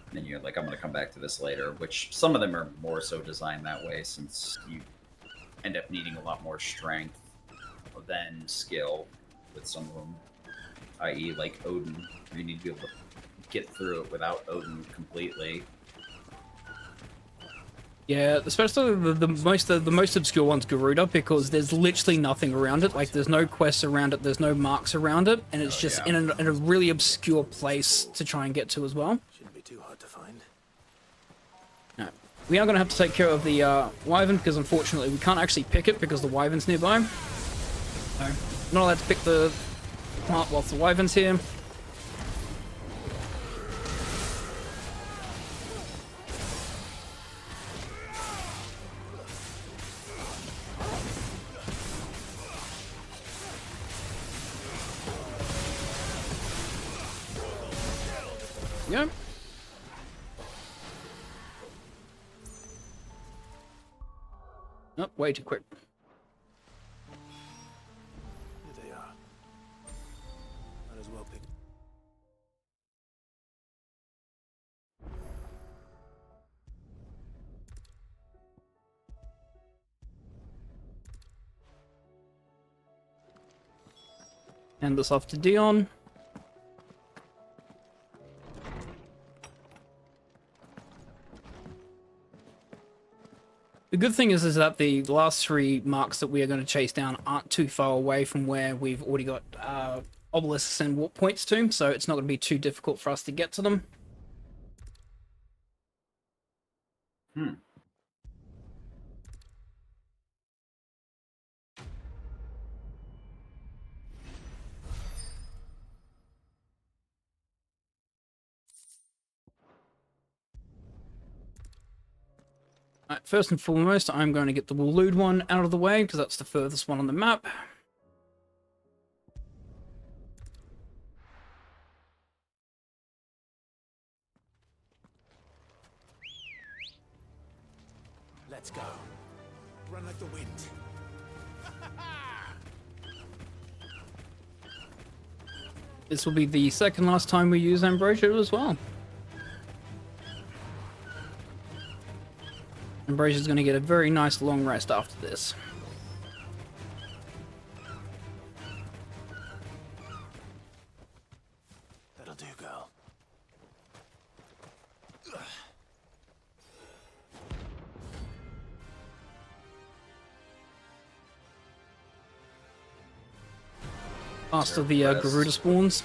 And then you're like, I'm gonna come back to this later, which some of them are more so designed that way, since you end up needing a lot more strength than skill with some of them, i.e. like Odin, where you need to be able to get through it without Odin completely. Yeah, especially the most obscure one's Garuda, because there's literally nothing around it. Like, there's no quests around it, there's no marks around it, and it's just in a really obscure place to try and get to as well. Shouldn't be too hard to find. No. We are going to have to take care of the Wyvern, because unfortunately we can't actually pick it because the Wyvern's nearby. So, not allowed to pick the plant whilst the Wyvern's here. Go. Oh, way too quick. Here they are. Might as well pick. Hand this off to Dion. The good thing is that the last three marks that we are going to chase down aren't too far away from where we've already got obelisks and warp points to, so it's not going to be too difficult for us to get to them. Alright, first and foremost, I'm going to get the Waloed one out of the way, because that's the furthest one on the map. Let's go. Run like the wind. This will be the second last time we use Ambrosia as well. Ambrosia's going to get a very nice long rest after this. That'll do, girl. After the Garuda spawns.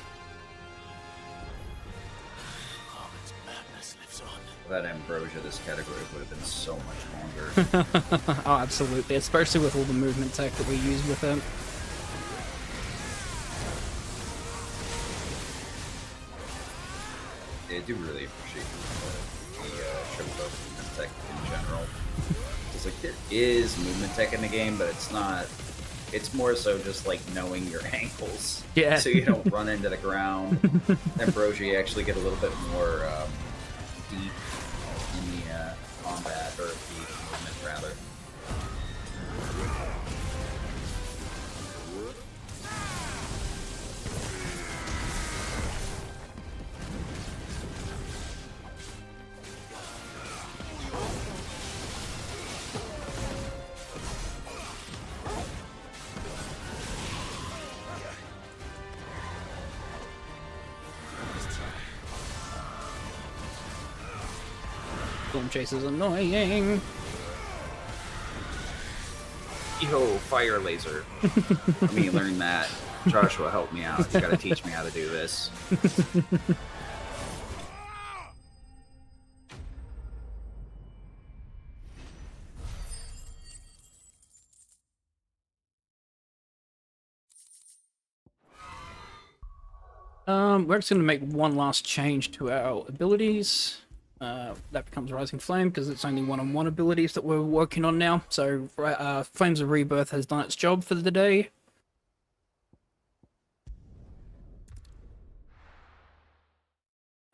Carmen's madness lives on. Without Ambrosia, this category would have been so much longer. Oh, absolutely. Especially with all the movement tech that we use with it. I do really appreciate the Showboat movement tech in general. It's like there is movement tech in the game, but it's not. It's more so just like knowing your angles, Yeah. so you don't run into the ground. Ambrosia, you actually get a little bit more deep in the combat, or the movement rather. Storm Chase is annoying. Yo, fire laser. Let me learn that. Joshua, help me out. You gotta teach me how to do this. We're just going to make one last change to our abilities. That becomes Rising Flame, because it's only one-on-one abilities that we're working on now. So, Flames of Rebirth has done its job for the day.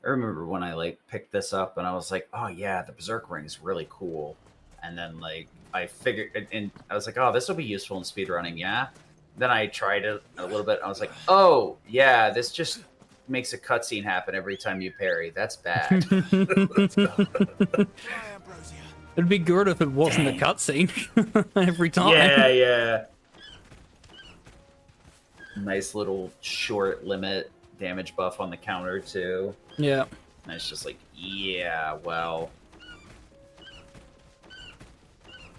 I remember when I like picked this up and I was like, oh yeah, the Berserk Ring is really cool. And then like I figured, and I was like, oh, this will be useful in speedrunning, yeah. Then I tried it a little bit. And I was like, oh yeah, this just makes a cutscene happen every time you parry. That's bad. It'd be good if it wasn't a cutscene every time. Yeah. Nice little short limit damage buff on the counter too. Yeah. And it's just like, yeah, well.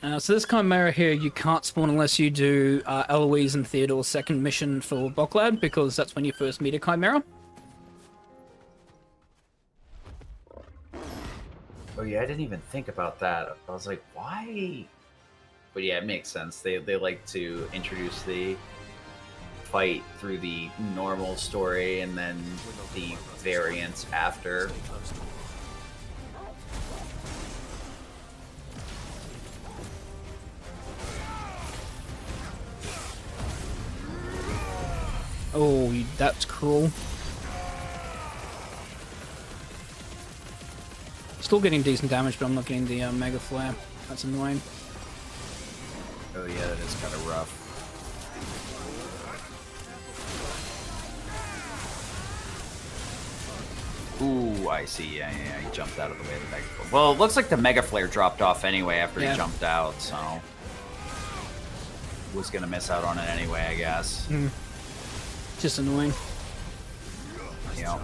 So this Chimera here, you can't spawn unless you do Eloise and Theodore's second mission for Boklad, because that's when you first meet a Chimera. Oh yeah, I didn't even think about that. I was like, why? But yeah, it makes sense. They like to introduce the fight through the normal story and then the variants after. Oh, that's cruel. Still getting decent damage, but I'm not getting the Mega Flare. That's annoying. Oh yeah, that is kind of rough. Ooh, I see. Yeah, he jumped out of the way of the Mega Flare. Well, it looks like the Mega Flare dropped off anyway after he jumped out, so... was gonna miss out on it anyway, I guess. Just annoying. Yeah.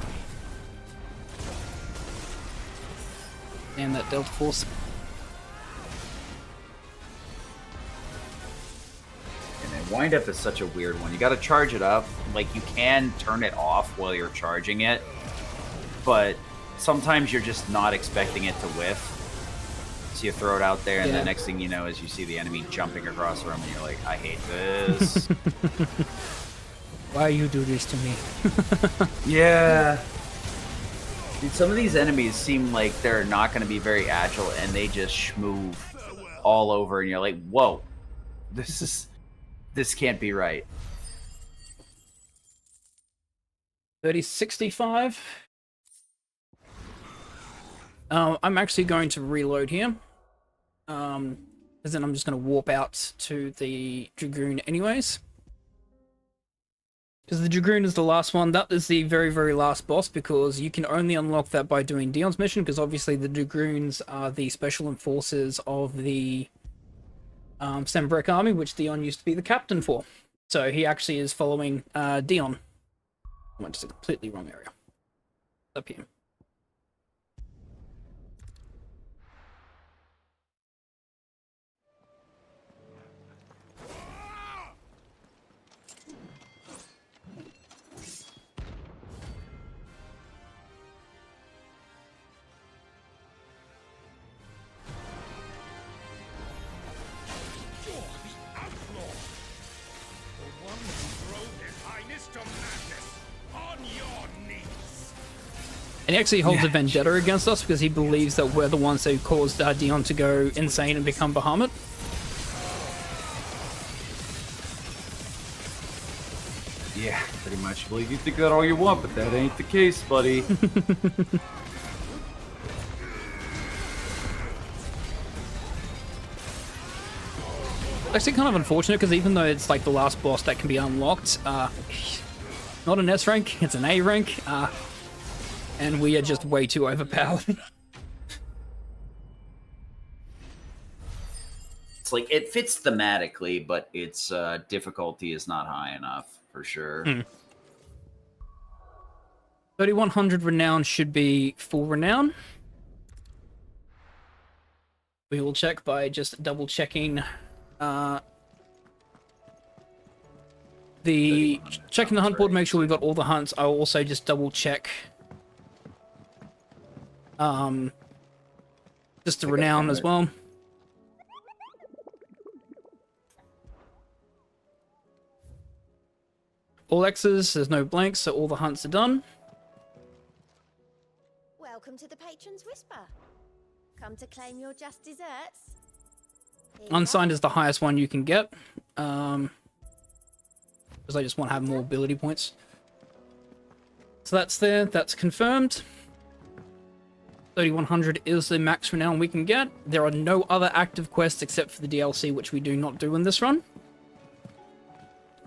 And that Delta Force. And then wind-up is such a weird one. You gotta charge it up. Like, you can turn it off while you're charging it, but sometimes you're just not expecting it to whiff. So you throw it out there, and the next thing you know is you see the enemy jumping across the room, and you're like, I hate this. Why you do this to me? Yeah. Dude, some of these enemies seem like they're not going to be very agile, and they just schmoove all over, and you're like, whoa, this can't be right. 3065. I'm actually going to reload here. Because then I'm just going to warp out to the Dragoon anyways. Because the Dragoon is the last one. That is the very, very last boss, because you can only unlock that by doing Dion's mission, because obviously the Dragoons are the special enforcers of the Sembrek army, which Dion used to be the captain for. So he actually is following Dion. I went to the completely wrong area. Up here. And he actually holds a vendetta against us because he believes that we're the ones who caused Dion to go insane and become Bahamut. Yeah, pretty much. Believe you think that all you want, but that ain't the case, buddy. Actually kind of unfortunate because even though it's like the last boss that can be unlocked, not an S rank, it's an A rank, and we are just way too overpowered. It's like, it fits thematically, but its difficulty is not high enough, for sure. 3100 renown should be full renown. We will check by just double checking checking the hunt board, make sure we've got all the hunts. I'll also just double check just the renown as well. All X's, there's no blanks, so all the hunts are done. Welcome to the Patron's Whisper. Come to claim your just desserts. Unsigned is the highest one you can get. Because I just want to have more ability points. So that's there, that's confirmed. 3100 is the max renown we can get. There are no other active quests except for the DLC, which we do not do in this run.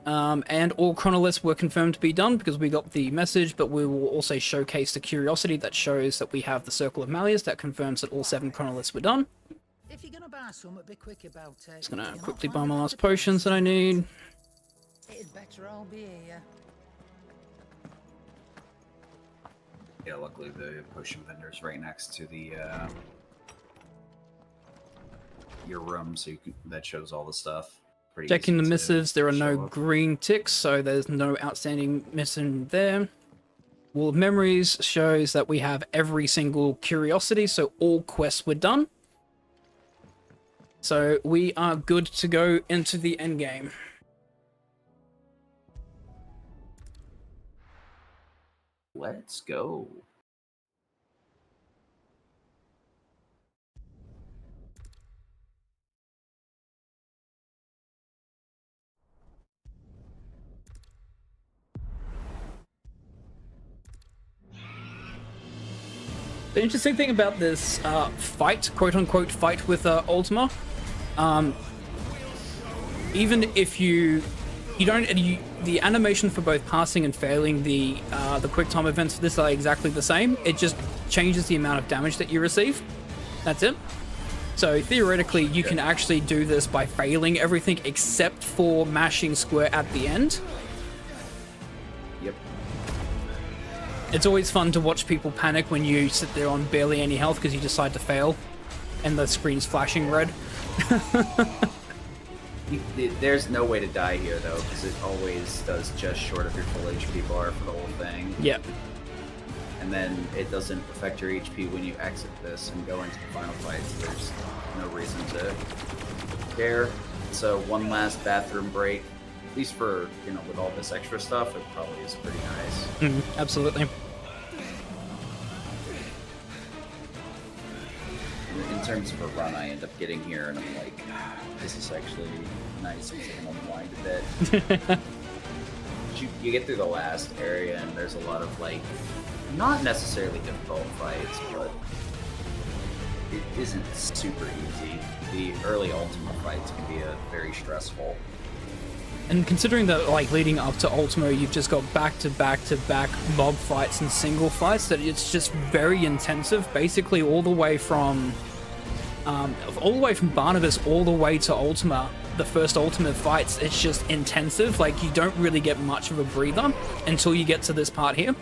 And all Chronoliths were confirmed to be done because we got the message, but we will also showcase the curiosity that shows that we have the Circle of Malleus that confirms that all 7 Chronoliths were done. If you're gonna buy some, be quick about it. Just gonna quickly buy my last potions that I need. It'd better all be here. Yeah, luckily the potion vendor's right next to the your room, so you can, that shows all the stuff. Pretty Checking the easy to missives, there are no show up. green ticks, so there's no outstanding mission there. Wall of Memories shows that we have every single curiosity, so all quests were done. So we are good to go into the end game. Let's go. The interesting thing about this fight, quote-unquote fight with Ultima, even if you don't, the animation for both passing and failing the quick time events for this are exactly the same. It just changes the amount of damage that you receive. That's it. So theoretically, you can actually do this by failing everything except for mashing square at the end. Yep. It's always fun to watch people panic when you sit there on barely any health because you decide to fail and the screen's flashing red. There's no way to die here, though, because it always does just short of your full HP bar for the whole thing. Yep. And then it doesn't affect your HP when you exit this and go into the final fight, so there's no reason to care. So one last bathroom break, at least for, you know, with all this extra stuff, it probably is pretty nice. Absolutely. In terms of a run, I end up getting here and I'm like, this is actually nice because I can unwind a bit. You get through the last area and there's a lot of, like, not necessarily difficult fights, but it isn't super easy. The early Ultima fights can be very stressful. And considering that, like, leading up to Ultima, you've just got back-to-back-to-back mob fights and single fights, that it's just very intensive, basically all the way from Barnabas all the way to Ultima, the first Ultima fights. It's just intensive. Like, you don't really get much of a breather until you get to this part here.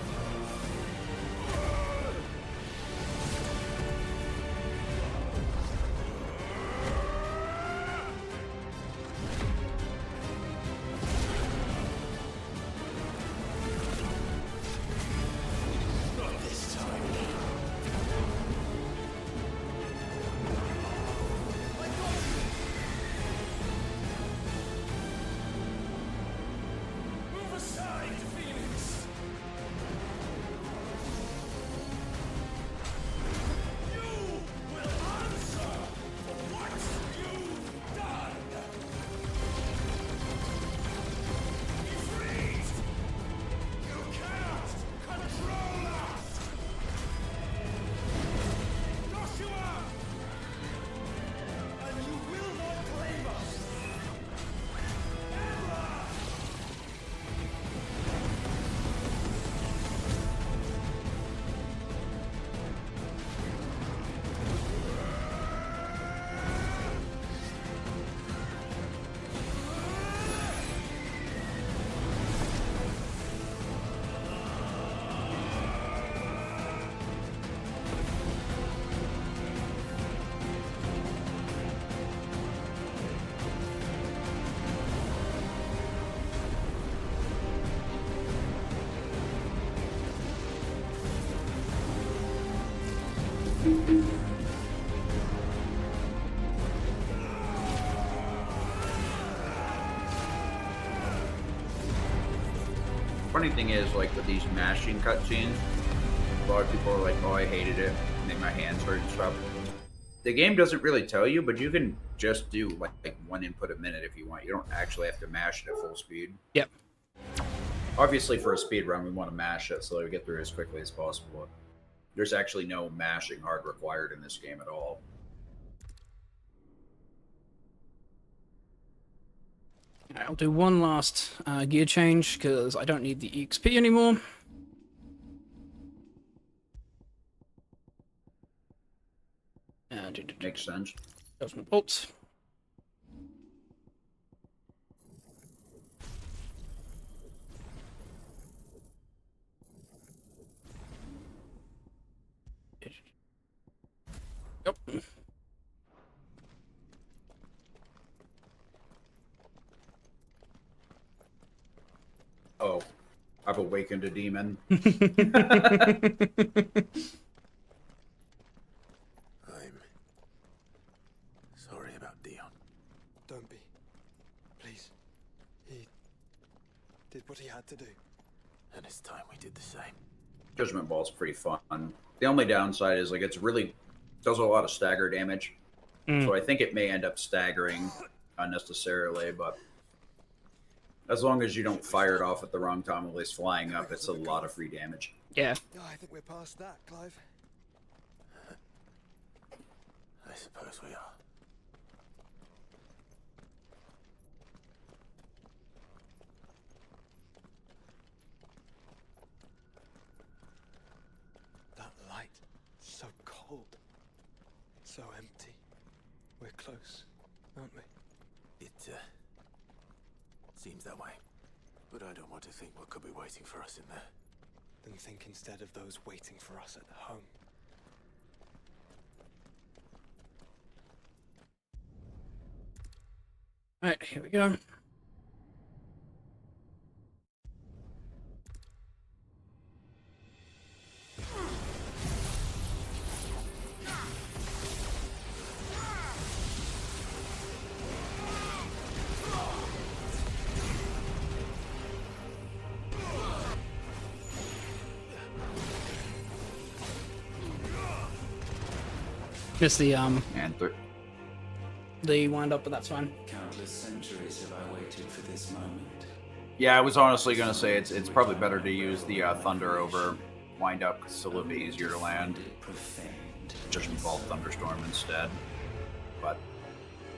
funny thing is, like, with these mashing cutscenes, a lot of people are like, oh, I hated it, made my hands hurt and stuff. The game doesn't really tell you, but you can just do, like 1 input a minute if you want. You don't actually have to mash it at full speed. Yep. Obviously, for a speed run, we want to mash it so that we get through as quickly as possible. There's actually no mashing hard required in this game at all. I'll do one last gear change because I don't need the EXP anymore. Makes sense. Judgment bolts. Yep. Oh, I've awakened a demon. I'm sorry about Dion. Don't be. Please. He did what he had to do. And it's time we did the same. Judgment Ball's pretty fun. The only downside is, like, it's really does a lot of stagger damage. So I think it may end up staggering unnecessarily, but as long as you don't fire it off at the wrong time while he's flying up, it's a lot of free damage. Yeah. Oh, I think we're past that, Clive. I suppose we are. That light, so cold. So empty. We're close, aren't we? It seems that way. But I don't want to think what could be waiting for us in there. Then think instead of those waiting for us at home. Alright, here we go. Just the And wind up, but that's fine. Countless centuries have I waited for this moment. yeah, I was honestly gonna say it's probably better to use the thunder over wind up because it's a little bit easier to land. Profaned. Just involve thunderstorm instead. But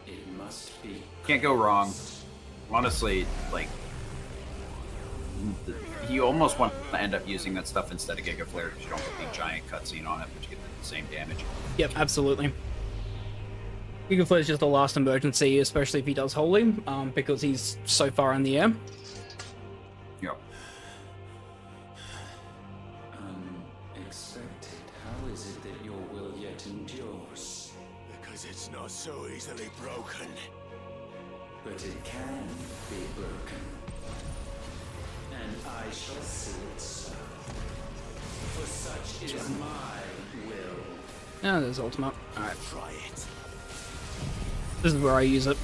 It must be. can't go wrong. Honestly, like you almost want to end up using that stuff instead of Giga Flare because you don't get the giant cutscene on it, but you get the same damage. Yep, absolutely. Giga Flare is just the last emergency, especially if he does Holy, because he's so far in the air. Yep. Unexpected. How is it that your will yet endures? Because it's not so easily broken. But it can be broken. And I shall see it so. For such is my will. Ah, there's ultimate. Alright, Try it. this is where I use it.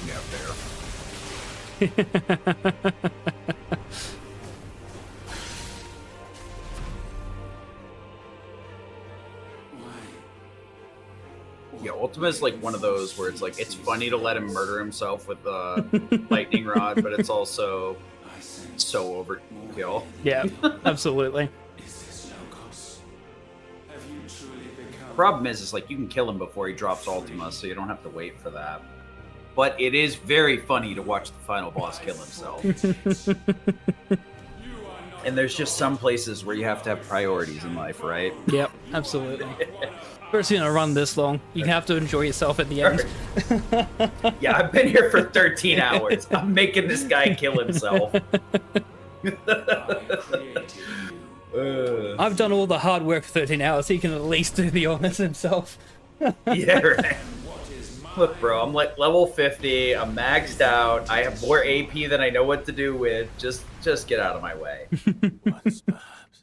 Yeah, fair. Yeah, Ultima is like one of those where it's like it's funny to let him murder himself with the lightning rod, but it's also so overkill. Yeah, absolutely. Is this Logos? Have you truly become? Problem is like you can kill him before he drops Ultima, so you don't have to wait for that. But it is very funny to watch the final boss kill himself. And there's just some places where you have to have priorities in life, right? Yep, absolutely. First, you're gonna run this long. You have to enjoy yourself at the end. Yeah, I've been here for 13 hours. I'm making this guy kill himself. I've done all the hard work for 13 hours. He can at least do the honors himself. Yeah, right. Look, bro, I'm like level 50. I'm maxed out. I have more AP than I know what to do with. Just get out of my way. Once, perhaps.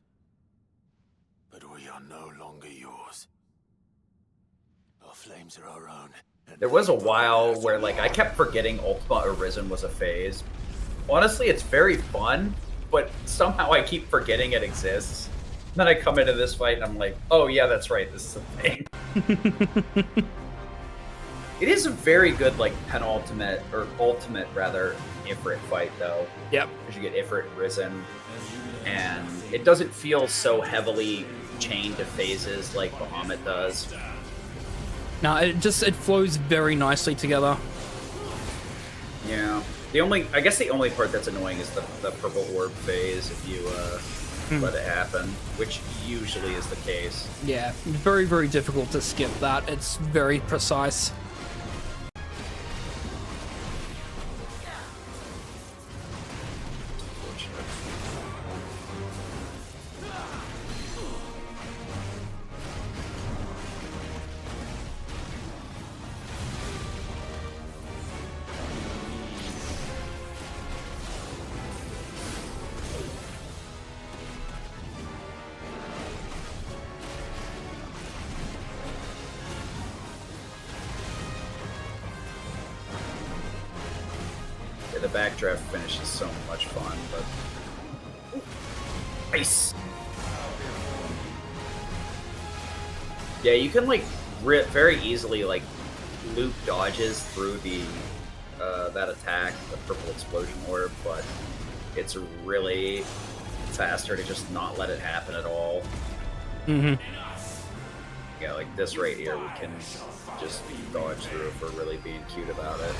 But we are no longer yours. Our flames are our own, There was a while where like I kept forgetting Ultima Arisen was a phase. Honestly, it's very fun, but somehow I keep forgetting it exists. Then I come into this fight and I'm like, oh yeah, that's right, this is a thing. It is a very good like penultimate or ultimate rather Ifrit fight though. Yep. Because you get Ifrit Risen, and it doesn't feel so heavily chained to phases like Bahamut does. No, it flows very nicely together. Yeah. I guess the only part that's annoying is the purple orb phase if you let it happen, which usually is the case. Yeah, very, very difficult to skip that. It's very precise. Yeah, the backdraft finish is so much fun, but nice. Yeah, you can like very easily like loop dodges through the that attack, the purple explosion orb, but it's really faster to just not let it happen at all. Mm-hmm. Yeah, like this right here, we can just dodge through if we're really being cute about it.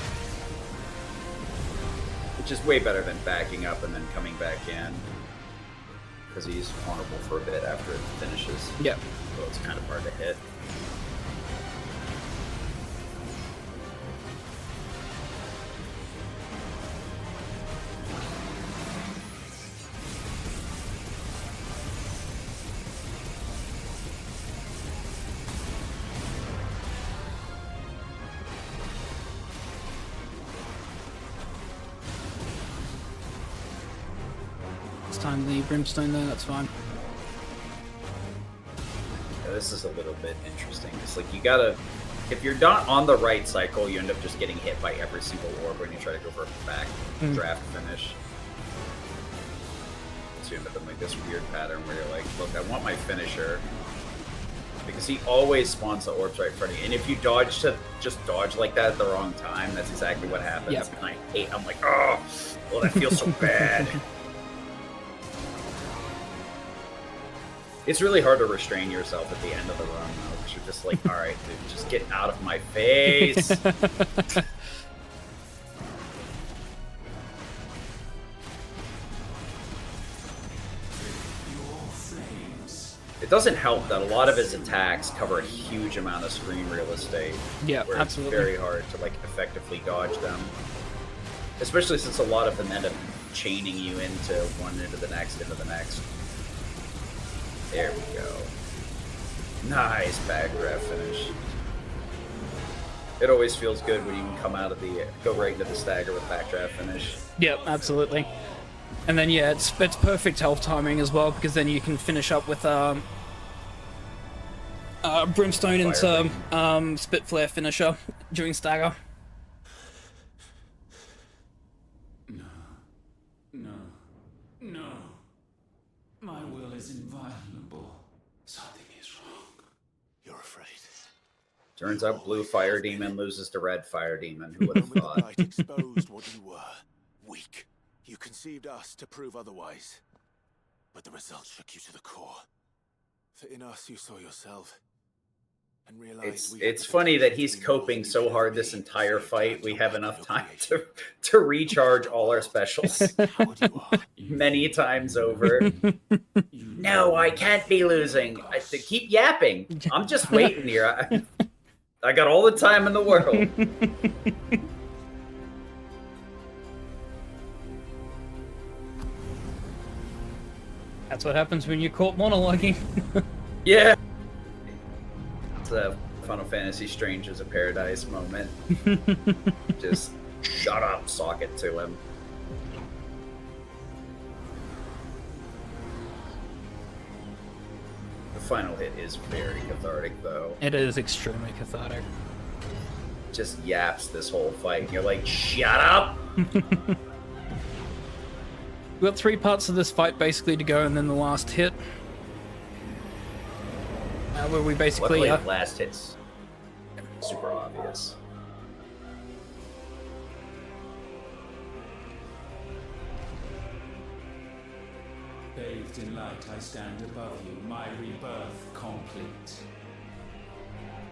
Which is way better than backing up and then coming back in. Because he's vulnerable for a bit after it finishes. Yep. So it's kind of hard to hit. Time the brimstone there, that's fine. Yeah, this is a little bit interesting. It's like you gotta, if you're not on the right cycle, you end up just getting hit by every single orb when you try to go for a back draft finish. So you end up in like this weird pattern where you're like, look, I want my finisher. Because he always spawns the orbs right in front of you. And if you dodge to just dodge like that at the wrong time, that's exactly what happens. Yep. And I'm like, oh, well, that feels so bad. It's really hard to restrain yourself at the end of the run, though, because you're just like, all right, dude, just get out of my face. It doesn't help that a lot of his attacks cover a huge amount of screen real estate. Yeah, where absolutely. It's very hard to like effectively dodge them, especially since a lot of them end up chaining you into one into the next, into the next. There we go. Nice backdraft finish. It always feels good when you can come out of the go right into the stagger with backdraft finish. Yep, absolutely. And then yeah, it's perfect health timing as well, because then you can finish up with brimstone into spit flare finisher during stagger. No. My will is inviolable. Something is wrong. You're afraid. Turns out blue fire demon loses to red fire demon. Who would have The thought? night exposed what you were. Weak. You conceived us to prove otherwise. But the results shook you to the core. For in us you saw yourself. And realized It's funny that he's coping so hard this entire fight. We have enough time to recharge all our specials many times over. No, I can't be losing. I have to keep yapping. I'm just waiting here. I got all the time in the world. That's what happens when you're caught monologuing. Yeah. It's a Final Fantasy Strangers of Paradise moment. Just shut up, sock it to him. The final hit is very cathartic, though. It is extremely cathartic. just yaps this whole fight. And you're like, shut up! We've got 3 parts of this fight basically to go, and then the last hit. Where we basically... Luckily, the last hit's super obvious. Bathed in light, I stand above you, my rebirth complete.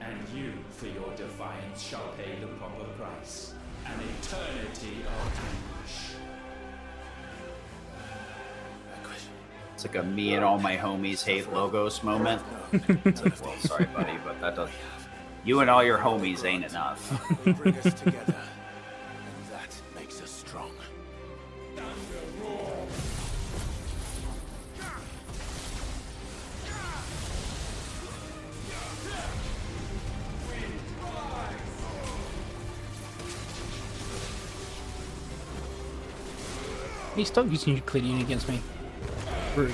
And you, for your defiance, shall pay the proper price. An eternity of anguish. It's like a me and all my homies hate Logos moment. It's like, well, sorry, buddy, but that doesn't... You and all your homies ain't enough. Bring us together, and that makes us strong. Hey, stop using Euclidean against me. Rude.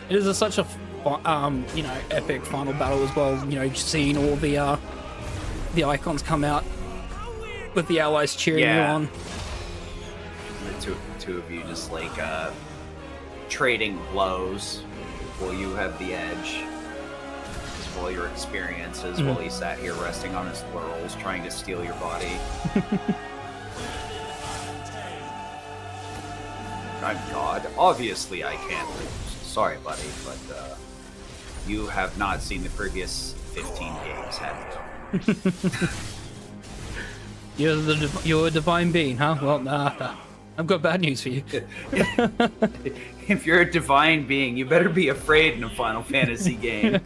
It is such a, you know, epic final battle as well. You know, just seeing all the icons come out with the allies cheering you on. The two of you just like trading blows while you have the edge. Just all your experiences while he sat here resting on his laurels trying to steal your body. I'm God. Obviously I can't lose. Sorry, buddy, but you have not seen the previous 15 games, have you? You're a divine being, huh? Well, nah. I've got bad news for you. If you're a divine being, you better be afraid in a Final Fantasy game.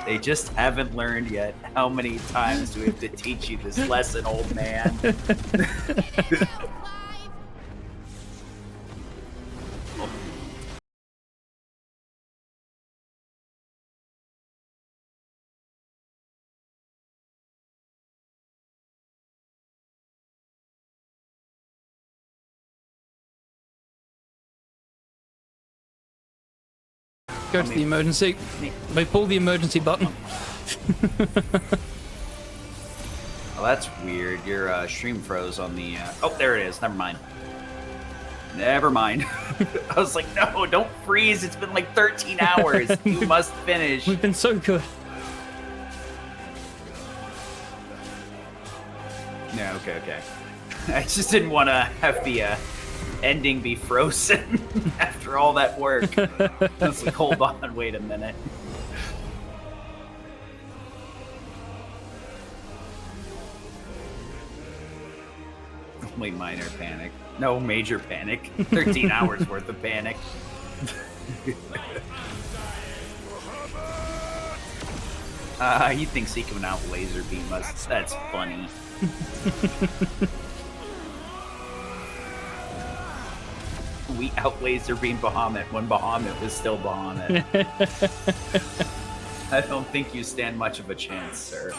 They just haven't learned yet. How many times do we have to teach you this lesson, old man? Go to the emergency. They pull the emergency button. Oh, that's weird. Your stream froze on the... Oh, there it is. Never mind. Never mind. I was like, no, don't freeze. It's been like 13 hours. You must finish. We've been so good. No, okay. I just didn't want to have the ending be frozen after all that work. I was like, hold on, wait a minute. Only minor panic. No major panic. 13 hours worth of panic. He thinks he can out laser beam us. That's funny. We out laser beam Bahamut when Bahamut was still Bahamut. I don't think you stand much of a chance, sir.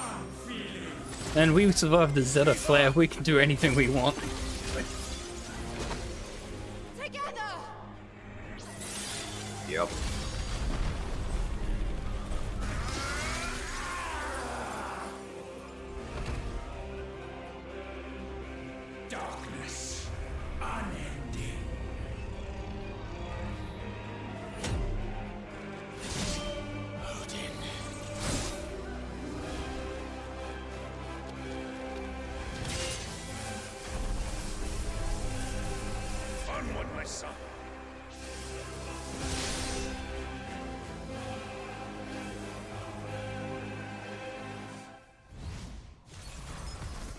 And we survived the Zeta flare. We can do anything we want. Together! Yep. Darkness, unending. Odin. Onward, my son.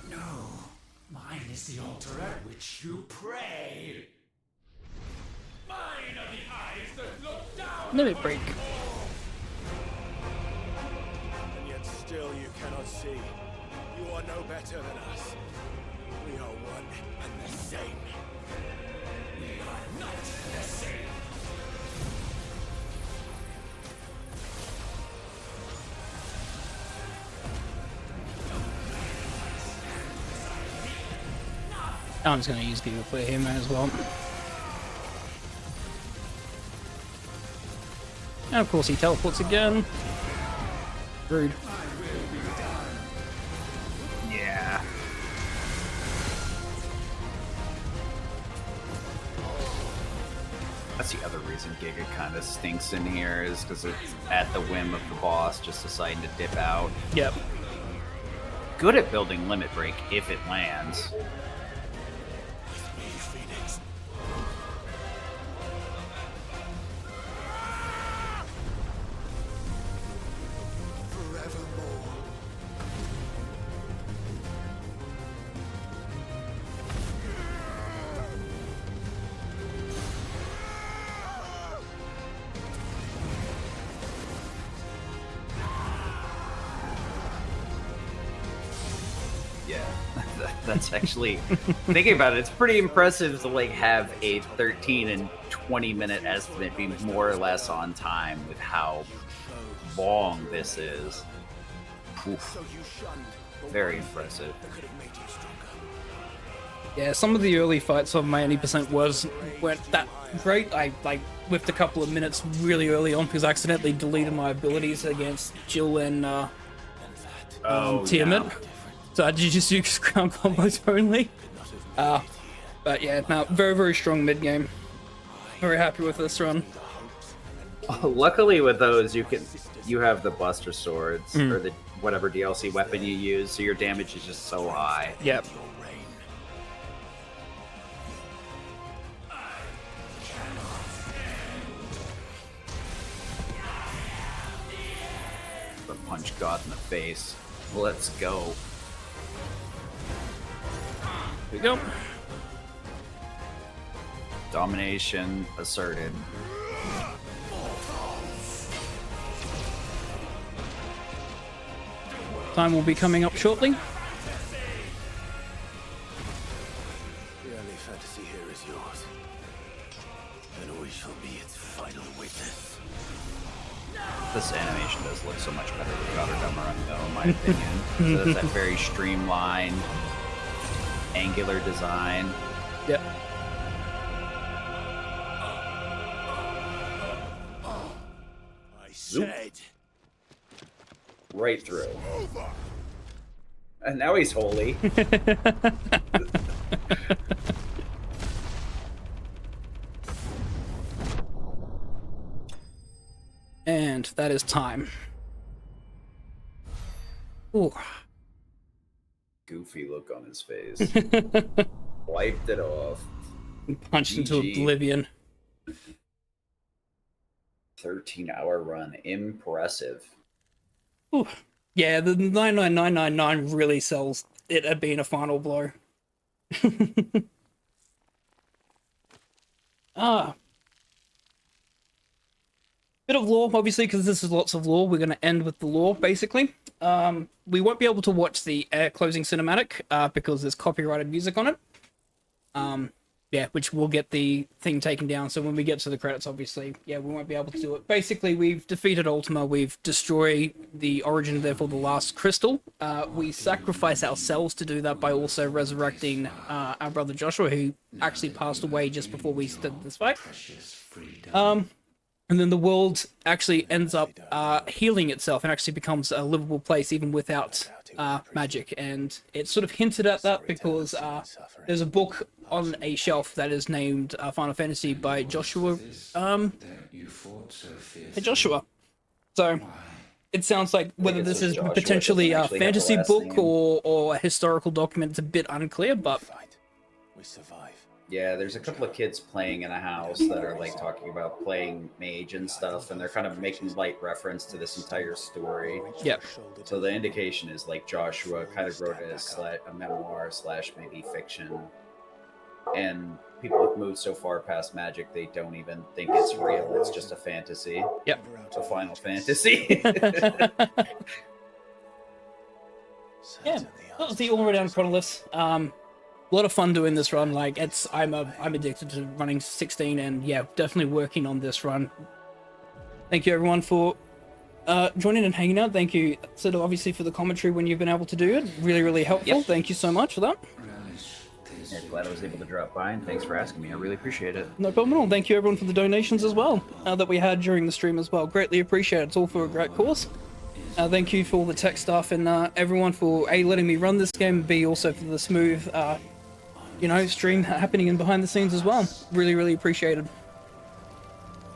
No, mine is the altar at which you pray. Mine are the eyes that look down. Let it break. And yet still you cannot see. You are no better than us. We are one and the same. We are not the same. I'm just going to use Giga Flare here, man, as well. And of course he teleports again. Rude. Yeah. That's the other reason Giga kind of stinks in here, is because it's at the whim of the boss just deciding to dip out. Yep. Good at building limit break if it lands. That's actually, thinking about it, it's pretty impressive to like have a 13 and 20 minute estimate be more or less on time with how long this is. Oof. Very impressive. Yeah, some of the early fights of my 80% weren't that great. I like whiffed a couple of minutes really early on because I accidentally deleted my abilities against Jill and Tiamat. Yeah. So I just use ground combos only. But yeah, no, very, very strong mid game. Very happy with this run. Luckily with those, you have the Buster Swords or the whatever DLC weapon you use, so your damage is just so high. Yep. The punch God in the face. Let's go. Here we go. Domination asserted. Time will be coming up shortly. The early fantasy here is yours, and we shall be its final witness. This animation does look so much better with Goddard Run, though, in my opinion. So that's that very streamlined, angular design. Yep. I said, Right through. And now he's holy. And that is time. Ooh. Goofy look on his face. Wiped it off. Punched into GG. oblivion. 13-hour run. Impressive. Ooh. Yeah, the 99999 really sells it at being a final blow. Bit of lore, obviously, because this is lots of lore. We're going to end with the lore, basically. We won't be able to watch the closing cinematic because there's copyrighted music on it. Yeah, which will get the thing taken down. So when we get to the credits, obviously, yeah, we won't be able to do it. Basically, we've defeated Ultima. We've destroyed the origin, therefore the last crystal. We sacrifice ourselves to do that by also resurrecting our brother Joshua, who actually passed away just before we started this fight. And then the world actually ends up healing itself and actually becomes a livable place even without magic. And it's sort of hinted at that because there's a book on a shelf that is named Final Fantasy by Joshua. Joshua. So it sounds like whether this is Joshua potentially a doesn't actually have a fantasy last book name. or a historical document. It's a bit unclear, but we survive. Yeah, there's a couple of kids playing in a house that are like talking about playing mage and stuff, and they're kind of making light reference to this entire story. Yep. So the indication is like Joshua kind of wrote it as a memoir / maybe fiction. And people have moved so far past magic, they don't even think it's real. It's just a fantasy. Yep. It's a Final Fantasy. Yeah, that was the all around Chronoliths. A lot of fun doing this run. Like I'm addicted to running 16, and yeah, definitely working on this run. Thank you everyone for joining and hanging out. Thank you, Sid, obviously for the commentary when you've been able to do it. Really, really helpful. Yep. Thank you so much for that. Yeah, glad I was able to drop by, and thanks for asking me. I really appreciate it. No problem at all. Thank you everyone for the donations as well that we had during the stream as well. Greatly appreciate it. It's all for a great cause. Thank you for all the tech stuff and everyone for A, letting me run this game, B, also for the smooth, you know, stream happening in behind the scenes as well. Really, really appreciated.